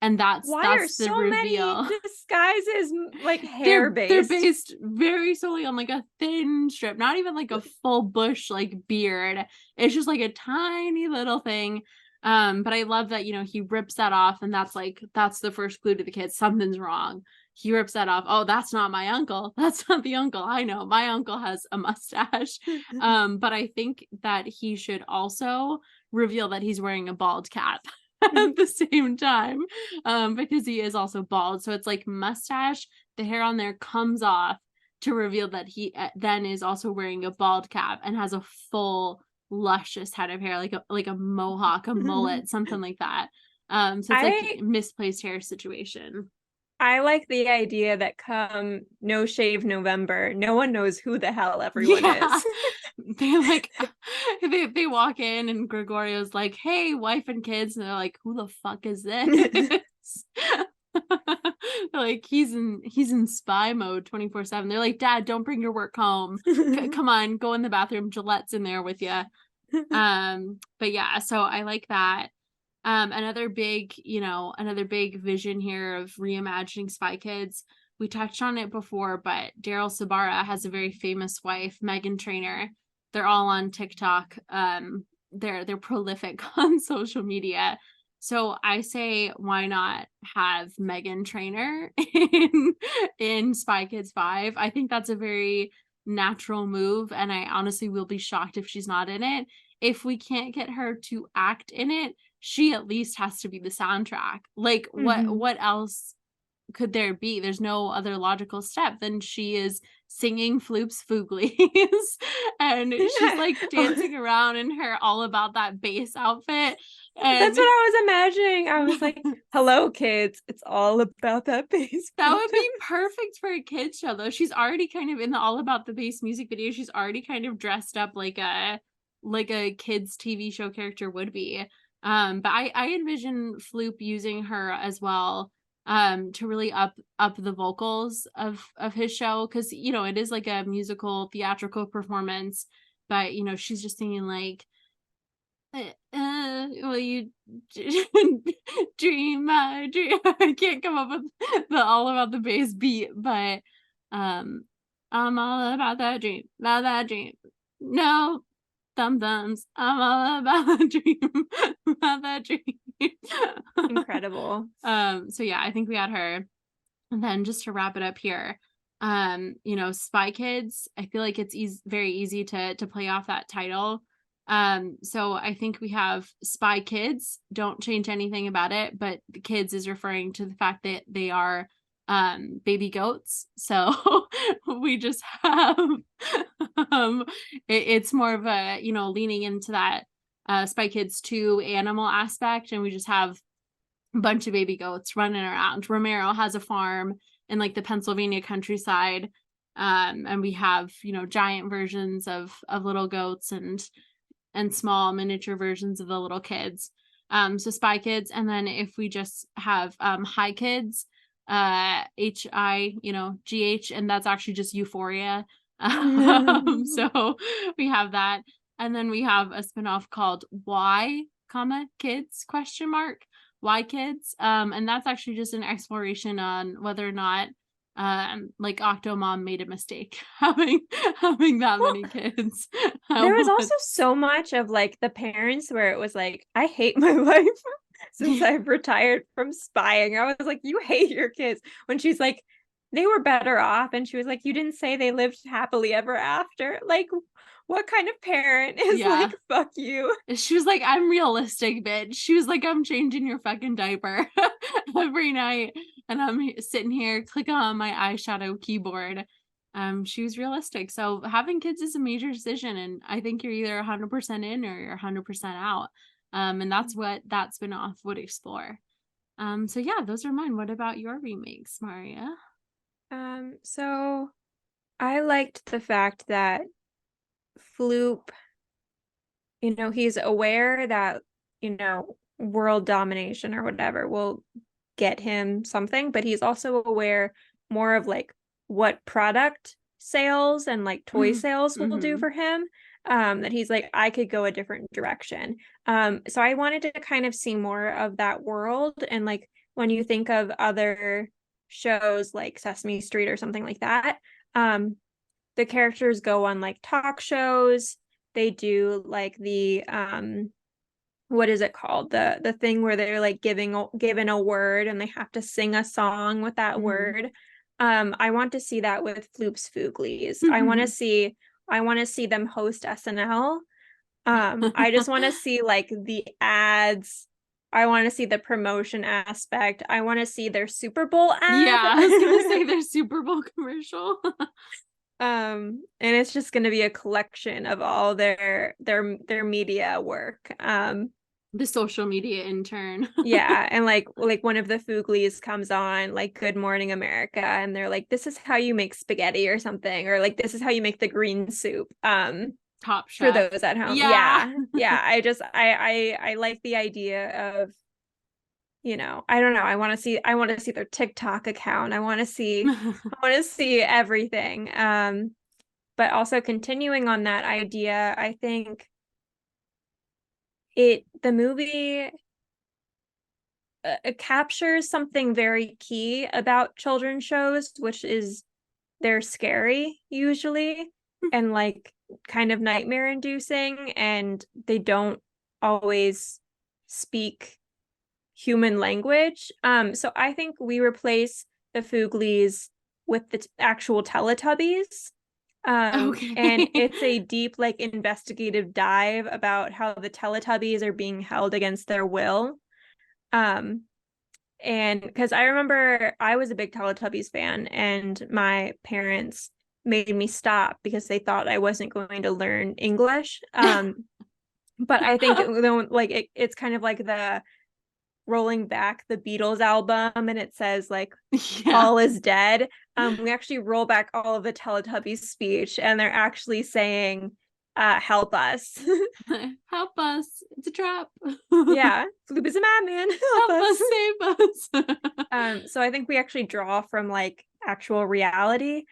Speaker 1: and that's
Speaker 2: are
Speaker 1: the
Speaker 2: so
Speaker 1: reveal.
Speaker 2: Many disguises hair based?
Speaker 1: They're based very solely on a thin strip, not even a full bush beard. It's just a tiny little thing. But I love that, he rips that off, and that's the first clue to the kids. Something's wrong. He rips that off. Oh, that's not my uncle. That's not the uncle I know. My uncle has a mustache. But I think that he should also reveal that he's wearing a bald cap at the same time, because he is also bald. So it's mustache, the hair on there comes off to reveal that he then is also wearing a bald cap and has a full luscious head of hair, like a mohawk, a mullet, something like that. So it's a misplaced hair situation.
Speaker 2: I like the idea that come No Shave November, no one knows who the hell everyone
Speaker 1: Yeah.
Speaker 2: is.
Speaker 1: They like they walk in and Gregorio's like, "Hey, wife and kids," and they're like, "Who the fuck is this?" Like he's in spy mode 24/7. They're like, "Dad, don't bring your work home. Come on, go in the bathroom. Gillette's in there with you." But yeah, so I like that. Another big, another big vision here of reimagining Spy Kids. We touched on it before, but Daryl Sabara has a very famous wife, Meghan Trainor. They're all on TikTok. They're prolific on social media. So I say, why not have Meghan Trainor in Spy Kids 5? I think that's a very natural move, and I honestly will be shocked if she's not in it. If we can't get her to act in it, she at least has to be the soundtrack. Like what else could there be? There's no other logical step than she is singing Floop's Fooglies and she's like dancing around in her All About That Bass outfit. And
Speaker 2: that's what I was imagining. I was like, hello kids, it's all about that bass.
Speaker 1: That would be perfect for a kid's show though. She's already kind of in the All About the Bass music video. She's already kind of dressed up like a kids TV show character would be. But I envision Floop using her as well to really up the vocals of his show, because it is like a musical theatrical performance, but she's just singing like well, you dream my dream. I can't come up with the All About the Bass beat, but I'm all about that dream, no thumbs. I'm all about the dream, about that dream.
Speaker 2: Incredible.
Speaker 1: So yeah, I think we had her. And then just to wrap it up here, Spy Kids, I feel like it's very easy to play off that title. So I think we have Spy Kids, don't change anything about it, but the kids is referring to the fact that they are baby goats. So we just have it's more of a, leaning into that Spy Kids 2 animal aspect, and we just have a bunch of baby goats running around. Romero has a farm in like the Pennsylvania countryside, and we have giant versions of little goats and small miniature versions of the little kids. So Spy Kids, and then if we just have Hi Kids, HIGH, and that's actually just Euphoria. So we have that, and then we have a spinoff called Why, Kids ? Why Kids? And that's actually just an exploration on whether or not like Octomom made a mistake having that many kids.
Speaker 2: There was also so much of like the parents where it was like, I hate my life since I've retired from spying. I was like, you hate your kids. When she's like, they were better off, and she was like, you didn't say they lived happily ever after. Like, what kind of parent is like, fuck you?
Speaker 1: She was like, I'm realistic, bitch. She was like, I'm changing your fucking diaper every night, and I'm sitting here clicking on my eyeshadow keyboard. She was realistic. So having kids is a major decision, and I think you're either 100% in or you're 100% out. And that's what that spinoff would explore. So yeah, those are mine. What about your remakes, Marriya?
Speaker 2: So I liked the fact that Floop, he's aware that, world domination or whatever will get him something, but he's also aware more of like what product sales and like toy sales will do for him. That he's like, I could go a different direction. So I wanted to kind of see more of that world. And like when you think of other shows like Sesame Street or something like that, the characters go on like talk shows. They do like the what is it called, the thing where they're like given a word and they have to sing a song with that word. I want to see that with Floop's Fooglies. I want to see them host SNL. I just want to see like the ads. I want to see the promotion aspect. I want to see their Super Bowl ad.
Speaker 1: Yeah, I was gonna say their Super Bowl commercial.
Speaker 2: And it's just going to be a collection of all their media work.
Speaker 1: The social media intern.
Speaker 2: Yeah, and like one of the Fooglies comes on, like Good Morning America, and they're like, this is how you make spaghetti or something, or like this is how you make the green soup.
Speaker 1: Top
Speaker 2: For
Speaker 1: Chef.
Speaker 2: those at home.
Speaker 1: Yeah.
Speaker 2: Yeah. Yeah. I like the idea of, I don't know. I want to see their TikTok account. I want to see everything. But also continuing on that idea, I think the movie it captures something very key about children's shows, which is they're scary usually and like kind of nightmare inducing, and they don't always speak human language. So I think we replace the Fooglies with the actual Teletubbies. And
Speaker 1: Okay.
Speaker 2: it's a deep, like, investigative dive about how the Teletubbies are being held against their will. Um, and because I remember I was a big Teletubbies fan, and my parents made me stop because they thought I wasn't going to learn English. But I think it's kind of like the rolling back the Beatles album, and it says like
Speaker 1: Yeah.
Speaker 2: all is dead. We actually roll back all of the Teletubbies speech, and they're actually saying, help us.
Speaker 1: Help us. It's a trap.
Speaker 2: Yeah, Floop is a madman. Help
Speaker 1: Help us,
Speaker 2: us.
Speaker 1: save us.
Speaker 2: So I think we actually draw from like actual reality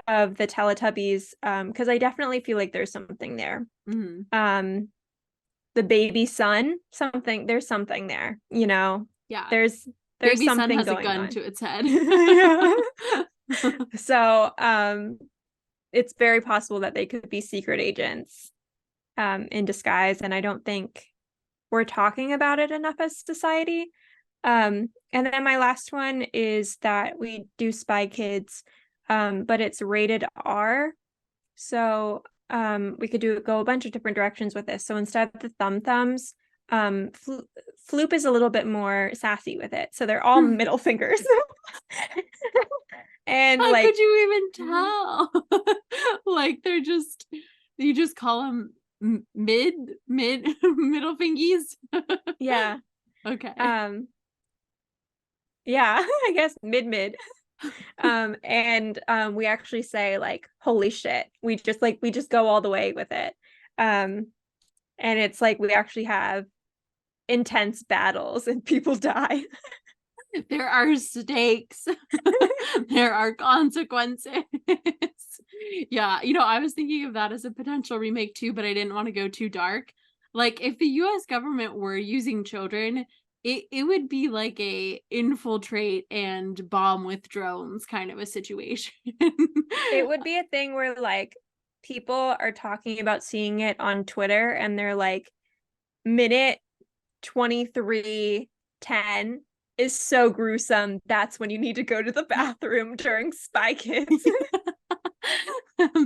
Speaker 2: of the Teletubbies, because I definitely feel like there's something there.
Speaker 1: Mhm.
Speaker 2: The baby son, there's something there,
Speaker 1: Yeah.
Speaker 2: there's
Speaker 1: Baby son
Speaker 2: something
Speaker 1: has a
Speaker 2: going
Speaker 1: gun
Speaker 2: on.
Speaker 1: to its head.
Speaker 2: Yeah. So it's very possible that they could be secret agents in disguise, and I don't think we're talking about it enough as society. And then my last one is that we do Spy Kids, but it's rated R. So we could go a bunch of different directions with this. So instead of the thumbs, Floop is a little bit more sassy with it. So they're all middle fingers. And
Speaker 1: How
Speaker 2: like,
Speaker 1: could you even tell? Like you just call them middle fingies.
Speaker 2: yeah.
Speaker 1: Okay.
Speaker 2: Yeah, I guess mid. And we actually say like, holy shit. We just go all the way with it. And it's like we actually have intense battles and people die.
Speaker 1: There are stakes. There are consequences. Yeah, I was thinking of that as a potential remake too, but I didn't want to go too dark. Like if the US government were using children, it would be like a infiltrate and bomb with drones kind of a situation.
Speaker 2: It would be a thing where like people are talking about seeing it on Twitter, and they're like, minute 23:10 is so gruesome. That's when you need to go to the bathroom during Spy Kids.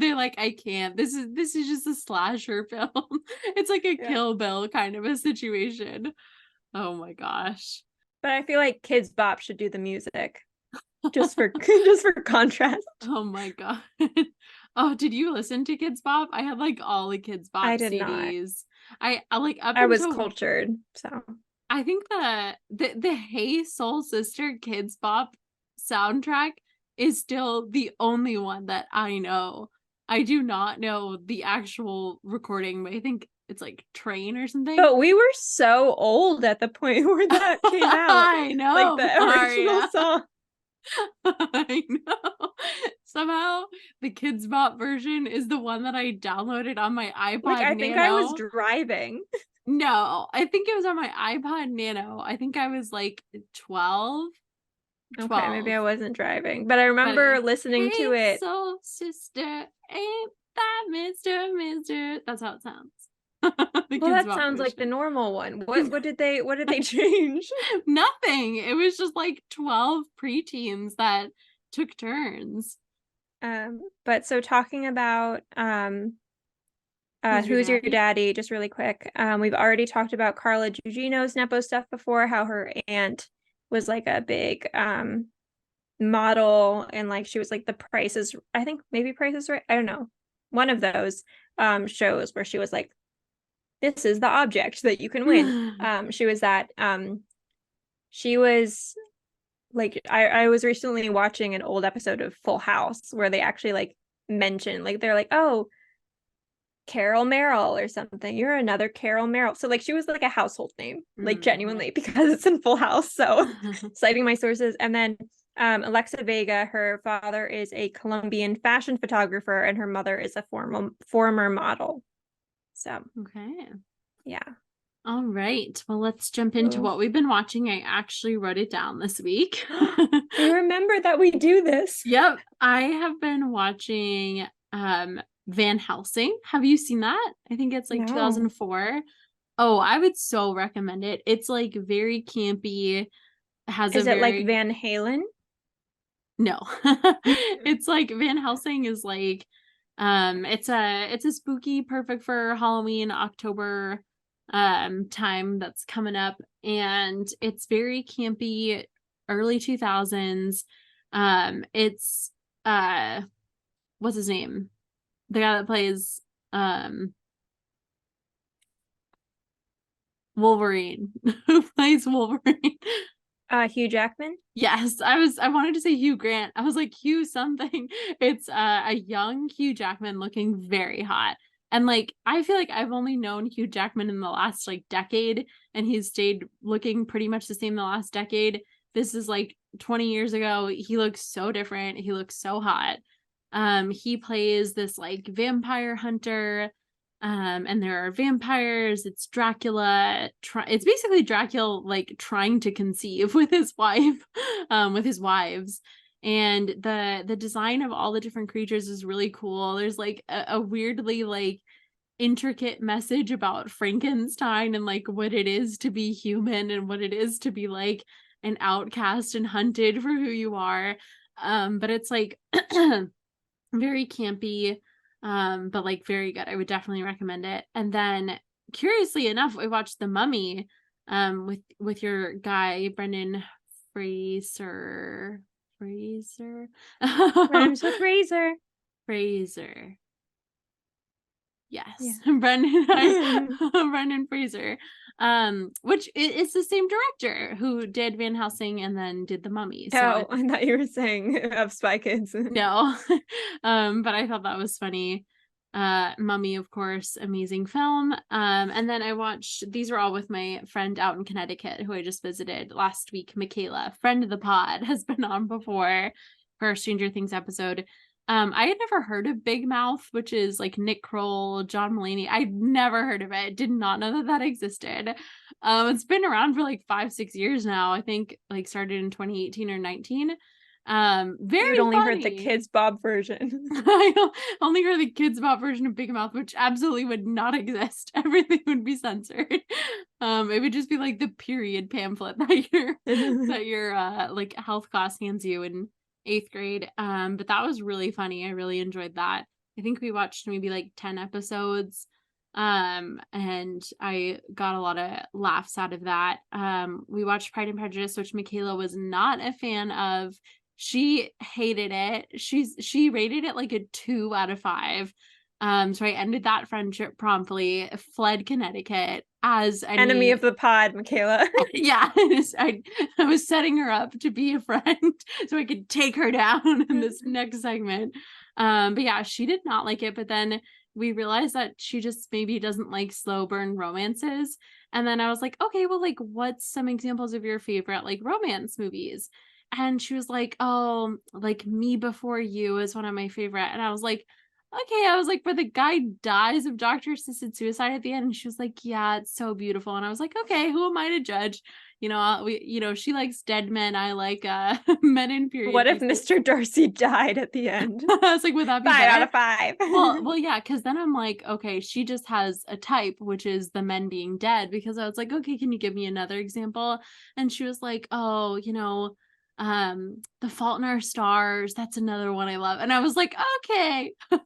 Speaker 1: They're like, I can't. This is just a slasher film. It's like a
Speaker 2: Yeah.
Speaker 1: Kill Bill kind of a situation. Oh my gosh.
Speaker 2: But I feel like Kids Bop should do the music just for just for contrast.
Speaker 1: Oh my god. Oh, did you listen to Kids Bop? I had like all the Kids
Speaker 2: I
Speaker 1: Bop
Speaker 2: did not.
Speaker 1: CDs. I like up
Speaker 2: I was
Speaker 1: until
Speaker 2: cultured, so
Speaker 1: I think the Hey Soul Sister Kids Bop soundtrack is still the only one that I know. I do not know the actual recording, but I think it's like Train or something.
Speaker 2: but we were so old at the point where that came out.
Speaker 1: I
Speaker 2: Like
Speaker 1: know,
Speaker 2: the original
Speaker 1: Marriya.
Speaker 2: song.
Speaker 1: I know. Somehow the Kids Bop version is the one that I downloaded on my
Speaker 2: Like,
Speaker 1: iPod
Speaker 2: I think I was
Speaker 1: Nano.
Speaker 2: driving.
Speaker 1: No, I think it was on my iPod Nano. I think I was like 12.
Speaker 2: Okay, maybe
Speaker 1: 12.
Speaker 2: I wasn't driving, but I
Speaker 1: But
Speaker 2: remember listening to
Speaker 1: hey,
Speaker 2: it.
Speaker 1: soul sister, ain't that Mr. That's how it sounds. The
Speaker 2: Well,
Speaker 1: Kids
Speaker 2: that
Speaker 1: Bop
Speaker 2: sounds like the
Speaker 1: version.
Speaker 2: normal one. What did they change?
Speaker 1: Nothing. It was just like 12 preteens that took turns.
Speaker 2: But so talking about
Speaker 1: Who's your
Speaker 2: Who's Your
Speaker 1: daddy?
Speaker 2: Daddy, just really quick. We've already talked about Carla Gugino's Nepo stuff before, how her aunt was like a big model, and like she was like the Prices, I think maybe Prices Right, I don't know, one of those shows where she was like this is the object that you can win. She was that. She was like, I was recently watching an old episode of Full House where they actually like mention, like they're like, oh, Carol Merrill or something. You're another Carol Merrill. So like she was like a household name, like genuinely, because it's in Full House. So citing my sources. And then Alexa Vega, her father is a Colombian fashion photographer and her mother is a former model. So
Speaker 1: Okay.
Speaker 2: yeah.
Speaker 1: All right. Well, let's jump into what we've been watching. I actually wrote it down this week.
Speaker 2: I remember that we do this.
Speaker 1: Yep. I have been watching Van Helsing. Have you seen that? I think it's like 2004. Oh, I would so recommend it. It's like very campy.
Speaker 2: Is it like Van Halen?
Speaker 1: No. It's like Van Helsing is like it's a spooky, perfect for Halloween, October time that's coming up, and it's very campy, early 2000s. It's what's his name? The guy that plays Wolverine. Who plays Wolverine?
Speaker 2: Hugh Jackman.
Speaker 1: Yes, I wanted to say Hugh Grant. I was like Hugh something. It's a young Hugh Jackman looking very hot. And like I feel like I've only known Hugh Jackman in the last like decade, and he's stayed looking pretty much the same the last decade. This is like 20 years ago. He looks so different. He looks so hot. He plays this like vampire hunter. And there are vampires. It's Dracula. It's basically Dracula like trying to conceive with his wife, with his wives. And the design of all the different creatures is really cool. There's like a weirdly like intricate message about Frankenstein and like what it is to be human and what it is to be like an outcast and hunted for who you are. But it's like very campy, but like very good. I would definitely recommend it. And then curiously enough, I watched The Mummy with your guy Brendan Fraser.
Speaker 2: Rhymes with razor.
Speaker 1: Fraser. Yes.
Speaker 2: Yeah.
Speaker 1: Brendan Fraser. Which it's the same director who did Van Helsing and then did The Mummy. So
Speaker 2: I thought you were saying of Spy Kids.
Speaker 1: No. But I thought that was funny. Mummy, of course, amazing film. And then I watched, these were all with my friend out in Connecticut who I just visited last week, Michaela, friend of the pod, has been on before for our Stranger Things episode. I had never heard of Big Mouth, which is like Nick Kroll, John Mulaney. I'd never heard of it. Did not know that existed. It's been around for like 5-6 years now. I think like started in 2018 or 19. Very
Speaker 2: You'd only
Speaker 1: funny.
Speaker 2: heard the Kids Bob version.
Speaker 1: I only heard the Kids Bob version of Big Mouth, which absolutely would not exist. Everything would be censored. It would just be like the period pamphlet that your like health class hands you in 8th grade. But that was really funny. I really enjoyed that. I think we watched maybe like 10 episodes. And I got a lot of laughs out of that. We watched Pride and Prejudice, which Michaela was not a fan of. She hated it. She rated it like a 2 out of 5. So I ended that friendship promptly, fled Connecticut as
Speaker 2: enemy of the pod, Michaela.
Speaker 1: Yeah, I was setting her up to be a friend so I could take her down in this next segment. But yeah, she did not like it. But then we realized that she just maybe doesn't like slow burn romances. And then I was like, okay, well, like, what's some examples of your favorite like romance movies? And she was like, oh, like Me Before You is one of my favorite. And I was like, okay. I was like, but the guy dies of doctor assisted suicide at the end. And she was like, yeah, it's so beautiful. And I was like, okay, who am I to judge? She likes dead men. I like men in period.
Speaker 2: What if Mr. Darcy died at the end?
Speaker 1: I was like, would that be
Speaker 2: 5
Speaker 1: better?
Speaker 2: out of 5?
Speaker 1: well, yeah, because then I'm like, okay, she just has a type, which is the men being dead. Because I was like, okay, can you give me another example? And she was like, oh, The Fault in Our Stars, that's another one I love. And I was like, okay. I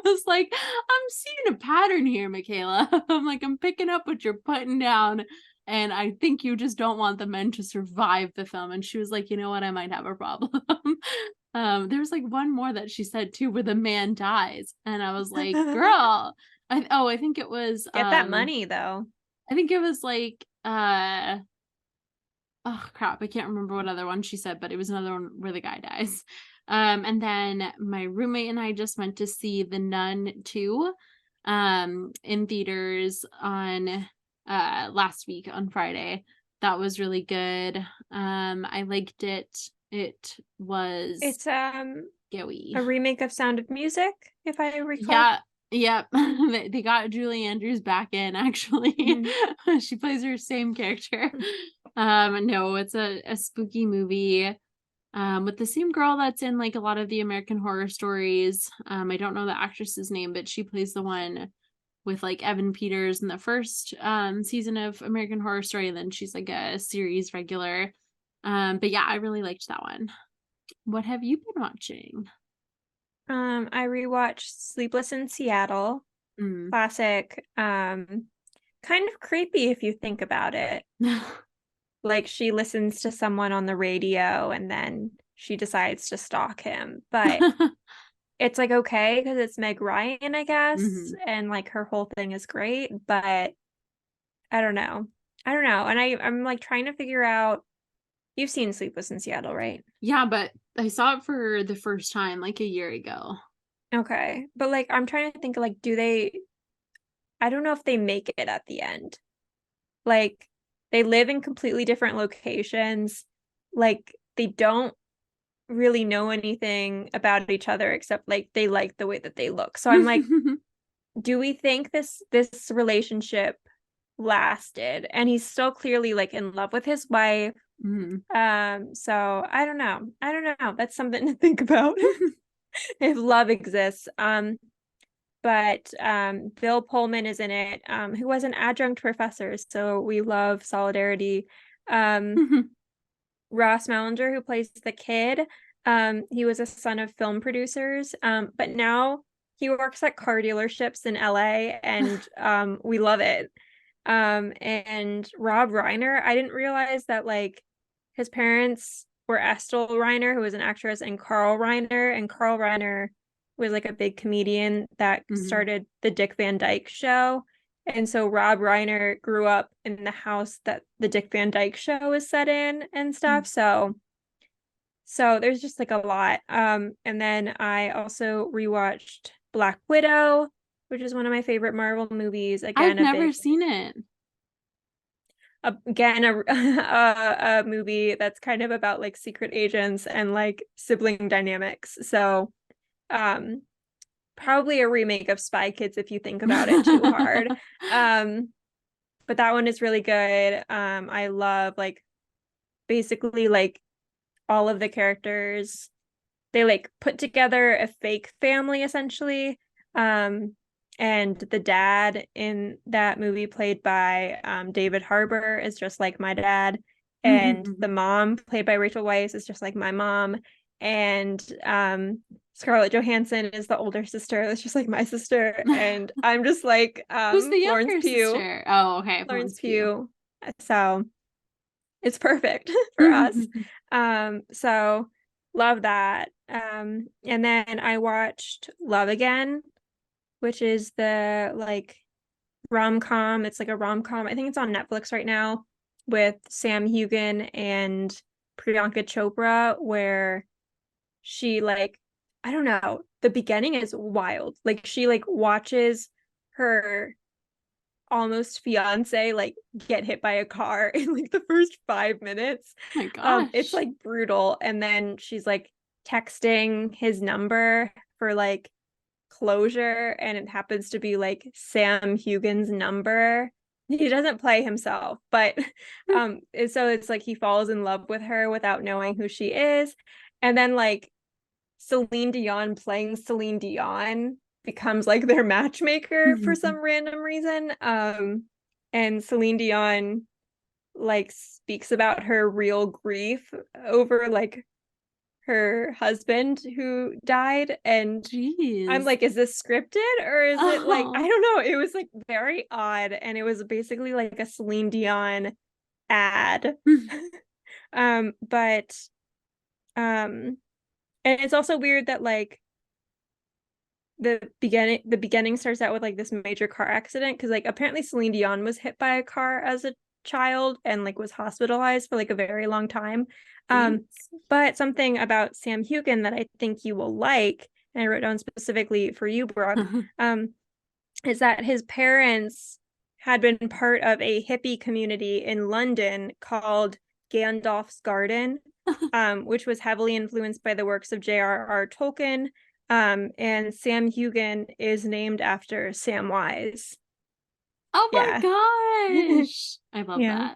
Speaker 1: was like, I'm seeing a pattern here, Michaela. I'm like, I'm picking up what you're putting down, and I think you just don't want the men to survive the film. And she was like, you know what, I might have a problem. There's like one more that she said too where the man dies, and I was like, girl, I think it was
Speaker 2: Get that money though.
Speaker 1: I think it was like oh crap, I can't remember what other one she said, but it was another one where the guy dies. And then my roommate and I just went to see The Nun II in theaters on last week on Friday. That was really good. I liked it. It was
Speaker 2: It's
Speaker 1: scary.
Speaker 2: a remake of Sound of Music, if I recall.
Speaker 1: Yeah, yep. They got Julie Andrews back in, actually.
Speaker 2: Mhm.
Speaker 1: She plays her same character. No, it's a spooky movie with the same girl that's in like a lot of the American Horror Stories. I don't know the actress's name, but she plays the one with like Evan Peters in the first season of American Horror Story, and then she's like a series regular. But yeah, I really liked that one. What have you been watching?
Speaker 2: I rewatched Sleepless in Seattle.
Speaker 1: Mm.
Speaker 2: Classic. Kind of creepy if you think about it. Like she listens to someone on the radio and then she decides to stalk him. But it's like okay because it's Meg Ryan, I guess, and like her whole thing is great, but I don't know. I don't know. And I'm like trying to figure out, you've seen Sleepless in Seattle, right?
Speaker 1: Yeah, but I saw it for the first time like a year ago.
Speaker 2: Okay. But like I'm trying to think like I don't know if they make it at the end. Like they live in completely different locations. Like they don't really know anything about each other except like they like the way that they look. So I'm like, do we think this relationship lasted? And he's still clearly like in love with his wife. So I don't know. I don't know. That's something to think about if love exists. But Bill Pullman is in it, who was an adjunct professor, so we love solidarity. Ross Malinger, who plays the kid, he was a son of film producers, but now he works at car dealerships in LA, and we love it. And Rob Reiner, I didn't realize that like his parents were Estel Reiner, who was an actress, and Carl Reiner, and Carl Reiner was like a big comedian that started the Dick Van Dyke Show. And so Rob Reiner grew up in the house that the Dick Van Dyke Show is set in and stuff. So there's just like a lot. And then I also rewatched Black Widow, which is one of my favorite Marvel movies. Again,
Speaker 1: I've never seen it.
Speaker 2: Again, a movie that's kind of about like secret agents and like sibling dynamics. So probably a remake of Spy Kids if you think about it too hard. But that one is really good. I love like basically like all of the characters. They like put together a fake family essentially. And the dad in that movie, played by David Harbour, is just like my dad. And the mom, played by Rachel Weisz, is just like my mom. And Scarlett Johansson is the older sister. That's just like my sister. And I'm just like
Speaker 1: who's the younger
Speaker 2: Florence Pugh.
Speaker 1: sister? Oh, okay.
Speaker 2: Florence Pugh. So it's perfect for us. So love that. And then I watched Love Again, which is the like rom-com. It's like a rom-com. I think it's on Netflix right now with Sam Heughan and Priyanka Chopra, where she like, I don't know, the beginning is wild. Like she like watches her almost fiance like get hit by a car in like the first 5 minutes.
Speaker 1: Oh my gosh.
Speaker 2: It's like brutal. And then she's like texting his number for like closure, and it happens to be like Sam Heughan's number. He doesn't play himself, but so it's like he falls in love with her without knowing who she is. And then like Celine Dion playing Celine Dion becomes like their matchmaker for some random reason. And Celine Dion like speaks about her real grief over like her husband who died, and
Speaker 1: Jeez.
Speaker 2: I'm like, is this scripted or is it like, I don't know. It was like very odd, and it was basically like a Celine Dion ad. But and it's also weird that like the beginning starts out with like this major car accident because like apparently Celine Dion was hit by a car as a child and like was hospitalized for like a very long time.
Speaker 1: Jeez.
Speaker 2: But something about Sam Hugan that I think you will like, and I wrote down specifically for you, Brooke, is that his parents had been part of a hippie community in London called Gandalf's Garden, which was heavily influenced by the works of J.R.R. Tolkien. And Sam Hugan is named after Samwise.
Speaker 1: Oh my
Speaker 2: Yeah.
Speaker 1: gosh. I love
Speaker 2: Yeah.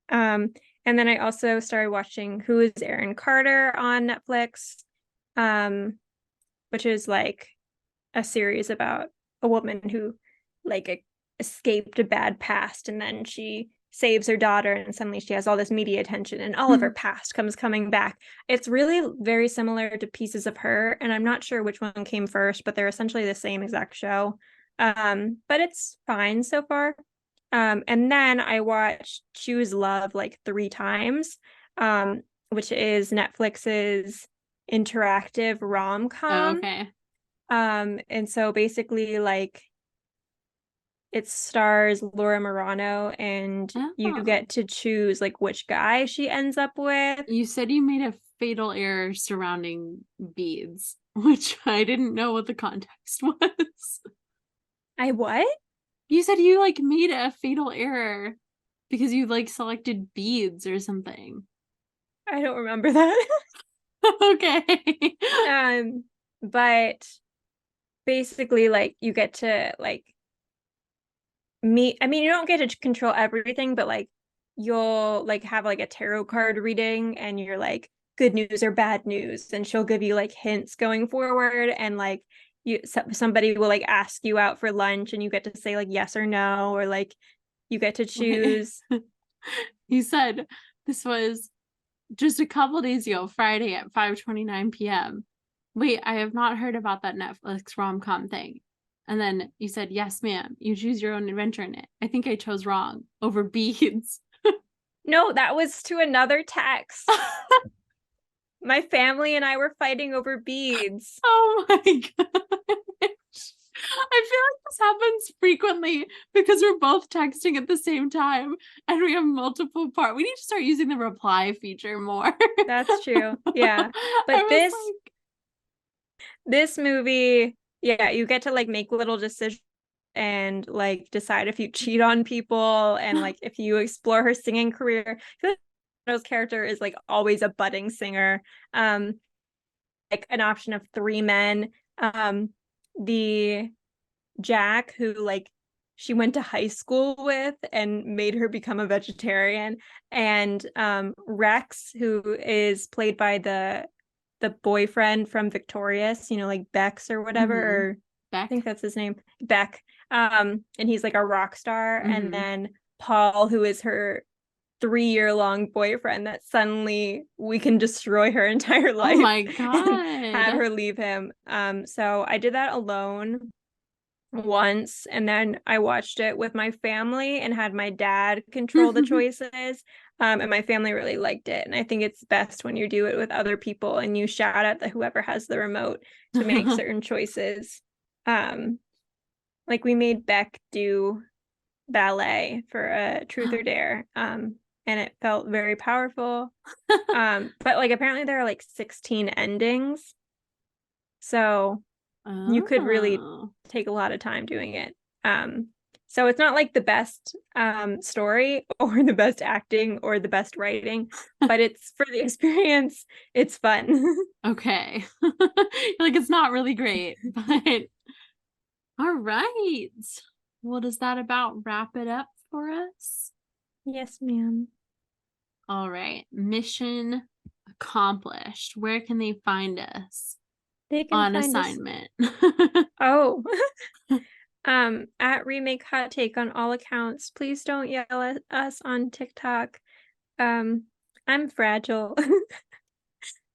Speaker 1: that.
Speaker 2: And then I also started watching Who is Erin Carter on Netflix, which is like a series about a woman who like escaped a bad past and then she saves her daughter and suddenly she has all this media attention and all of her past coming back. It's really very similar to Pieces of Her, and I'm not sure which one came first, but they're essentially the same exact show. But it's fine so far. And then I watched Choose Love like 3 times, which is Netflix's interactive
Speaker 1: Oh,
Speaker 2: rom-com.
Speaker 1: okay.
Speaker 2: And so basically like it stars Laura Marano and you
Speaker 1: Oh.
Speaker 2: get to choose like which guy she ends up with.
Speaker 1: You said you made a fatal error surrounding beads, which I didn't know what the context was.
Speaker 2: I what?
Speaker 1: You said you like made a fatal error because you like selected beads or something.
Speaker 2: I don't remember that.
Speaker 1: Okay.
Speaker 2: But basically like you get to like meet, I mean you don't get to control everything, but like you'll like have like a tarot card reading and you're like good news or bad news, and she'll give you like hints going forward, and like somebody will like ask you out for lunch and you get to say like yes or no, or like you get to choose.
Speaker 1: You said this was just a couple days ago, Friday at 5:29 p.m. Wait, I have not heard about that Netflix rom-com thing. And then you said, yes, ma'am, you choose your own adventure in it. I think I chose wrong over beads.
Speaker 2: No, that was to another text. My family and I were fighting over beads.
Speaker 1: Oh my gosh. I feel like this happens frequently because we're both texting at the same time and we have multiple parts. We need to start using the reply feature more.
Speaker 2: That's true. Yeah. But this movie, yeah, you get to like make little decisions and like decide if you cheat on people and like if you explore her singing career. Those character is like always a budding singer. Like an option of 3 men. The Jack, who like she went to high school with and made her become a vegetarian, and Rex, who is played by the boyfriend from Victorious, you know, like Bex or whatever, or
Speaker 1: Beck?
Speaker 2: I think that's his name, Beck. And he's like a rock star. And
Speaker 1: Mhm.
Speaker 2: then Paul, who is her 3-year-long boyfriend, that suddenly we can destroy her entire
Speaker 1: Oh
Speaker 2: life
Speaker 1: my
Speaker 2: and have
Speaker 1: God.
Speaker 2: her leave him. So I did that alone once, and then I watched it with my family and had my dad control the choices. And my family really liked it. And I think it's best when you do it with other people and you shout at whoever has the remote to make certain choices. Like we made Beck do ballet for a Truth or Dare. And it felt very powerful. But like apparently there are like 16 endings. So you could really take a lot of time doing it. So it's not like the best story or the best acting or the best writing, but it's for the experience, it's fun.
Speaker 1: Okay. Like it's not really great, but all right. Well, does that about wrap it up for us?
Speaker 2: Yes, ma'am.
Speaker 1: All right. Mission accomplished. Where can they find us
Speaker 2: They can
Speaker 1: on
Speaker 2: find us.
Speaker 1: assignment?
Speaker 2: Oh. At Remake Hot Take on all accounts. Please don't yell at us on TikTok. I'm fragile.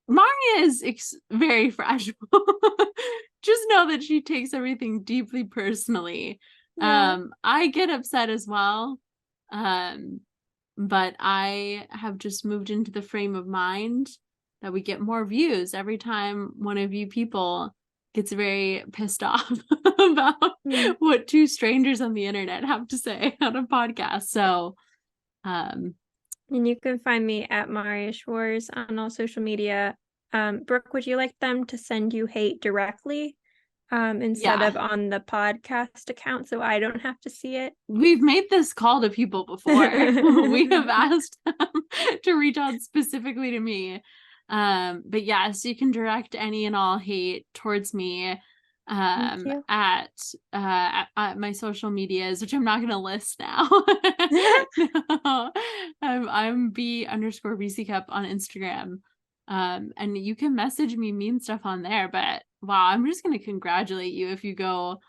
Speaker 1: Marriya is very fragile. Just know that she takes everything deeply personally.
Speaker 2: Yeah.
Speaker 1: I get upset as well. But I have just moved into the frame of mind that we get more views every time one of you people gets very pissed off about what two strangers on the internet have to say on a podcast. So,
Speaker 2: and you can find me at marriyaschwarz on all social media. Brooke, would you like them to send you hate directly instead of on the podcast account so I don't have to see it?
Speaker 1: We've made this call to people before. We have asked them to reach out specifically to me. But yes, you can direct any and all hate towards me at my social medias, which I'm not going to list now. No, I'm B_Rees Cup on Instagram. And you can message me mean stuff on there, but wow, I'm just going to congratulate you if you go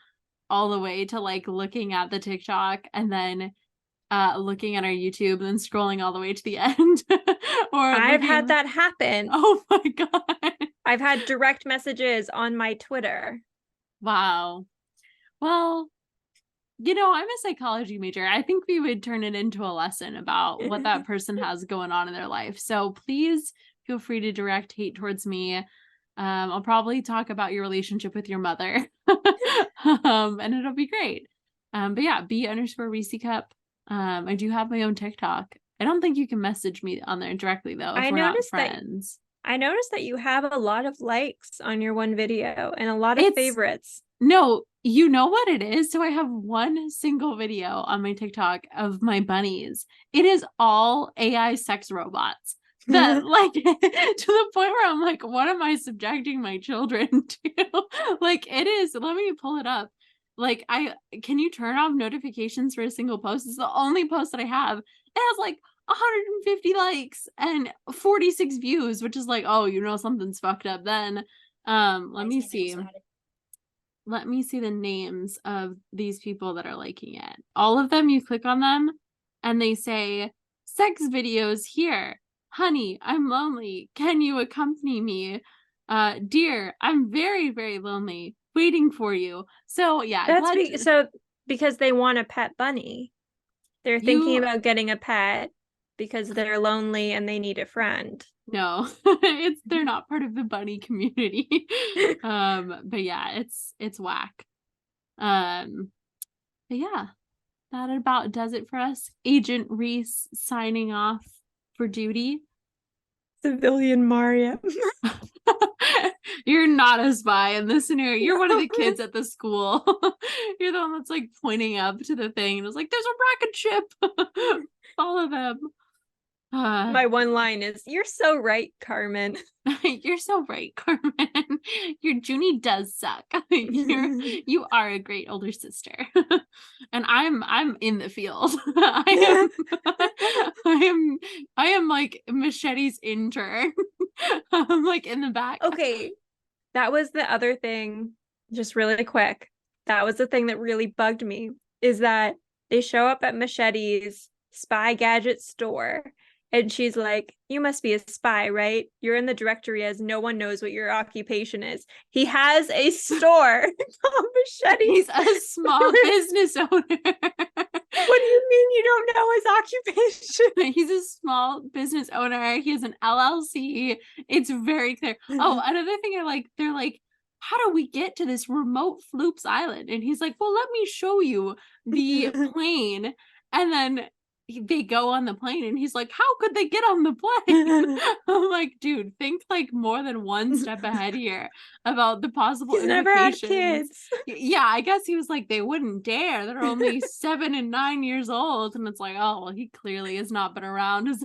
Speaker 1: all the way to like looking at the TikTok and then looking at our YouTube and then scrolling all the way to the end. Or
Speaker 2: I've had that happen.
Speaker 1: Oh my God.
Speaker 2: I've had direct messages on my Twitter.
Speaker 1: Wow. Well, you know, I'm a psychology major. I think we would turn it into a lesson about what that person has going on in their life. So please feel free to direct hate towards me. I'll probably talk about your relationship with your mother. And it'll be great. But yeah, B_Rees Cup. I do have my own TikTok. I don't think you can message me on there directly though if we're not friends.
Speaker 2: I noticed that you have a lot of likes on your one video and a lot of favorites.
Speaker 1: No, you know what it is? So I have one single video on my TikTok of my bunnies. It is all AI sex robots. That like to the point where I'm like, what am I subjecting my children to? Like it is, let me pull it up. Like can you turn off notifications for a single post? It's the only post that I have. It has like 150 likes and 46 views, which is like, oh, you know, something's fucked up then. Let me see. Let me see the names of these people that are liking it. All of them, you click on them and they say, sex videos here. Honey, I'm lonely. Can you accompany me? Dear, I'm very, very lonely. Waiting for you. So yeah.
Speaker 2: That's because they want a pet bunny. They're thinking about getting a pet because they're lonely and they need a friend.
Speaker 1: No, they're not part of the bunny community. But yeah, it's whack. But yeah, that about does it for us. Agent Rees signing off for duty.
Speaker 2: Civilian Marriya.
Speaker 1: You're not a spy in this scenario. You're one of the kids at the school. You're the one that's like pointing up to the thing and it's like, there's a rocket ship. Follow them.
Speaker 2: My one line is, you're so right, Carmen.
Speaker 1: You're so right, Carmen. Your Junie does suck. You are a great older sister. And I'm in the field. I am like Machete's intern. I'm like in the back.
Speaker 2: Okay. That was the other thing, just really quick. That was the thing that really bugged me, is that they show up at Machete's spy gadget store. And she's like, you must be a spy, right? You're in the directory as no one knows what your occupation is. He has a store called Machete.
Speaker 1: He's a small business owner.
Speaker 2: What do you mean you don't know his occupation?
Speaker 1: He's a small business owner. He has an LLC. It's very clear. Oh, another thing I like, they're like, how do we get to this remote Floop's island? And he's like, well, let me show you the plane. And then they go on the plane and he's like, how could they get on the plane? I'm like, dude, think like more than one step ahead here about the possible
Speaker 2: He's never had kids.
Speaker 1: Yeah, I guess he was like, they wouldn't dare. They're only 7 and 9 years old. And it's like, oh, well, he clearly has not been around as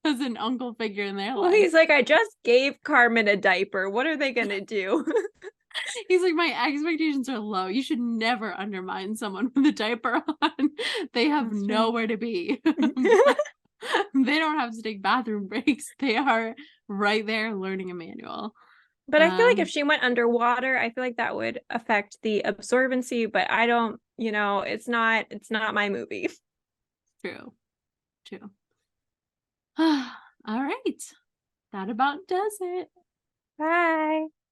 Speaker 1: an uncle figure in their life.
Speaker 2: Well, he's like, I just gave Carmen a diaper. What are they gonna do?
Speaker 1: He's like, my expectations are low. You should never undermine someone with a diaper on. They have nowhere to be. They don't have to take bathroom breaks. They are right there learning a manual.
Speaker 2: But I feel like if she went underwater, I feel like that would affect the absorbency, but I don't, it's not my movie.
Speaker 1: True. All right. That about does it.
Speaker 2: Bye.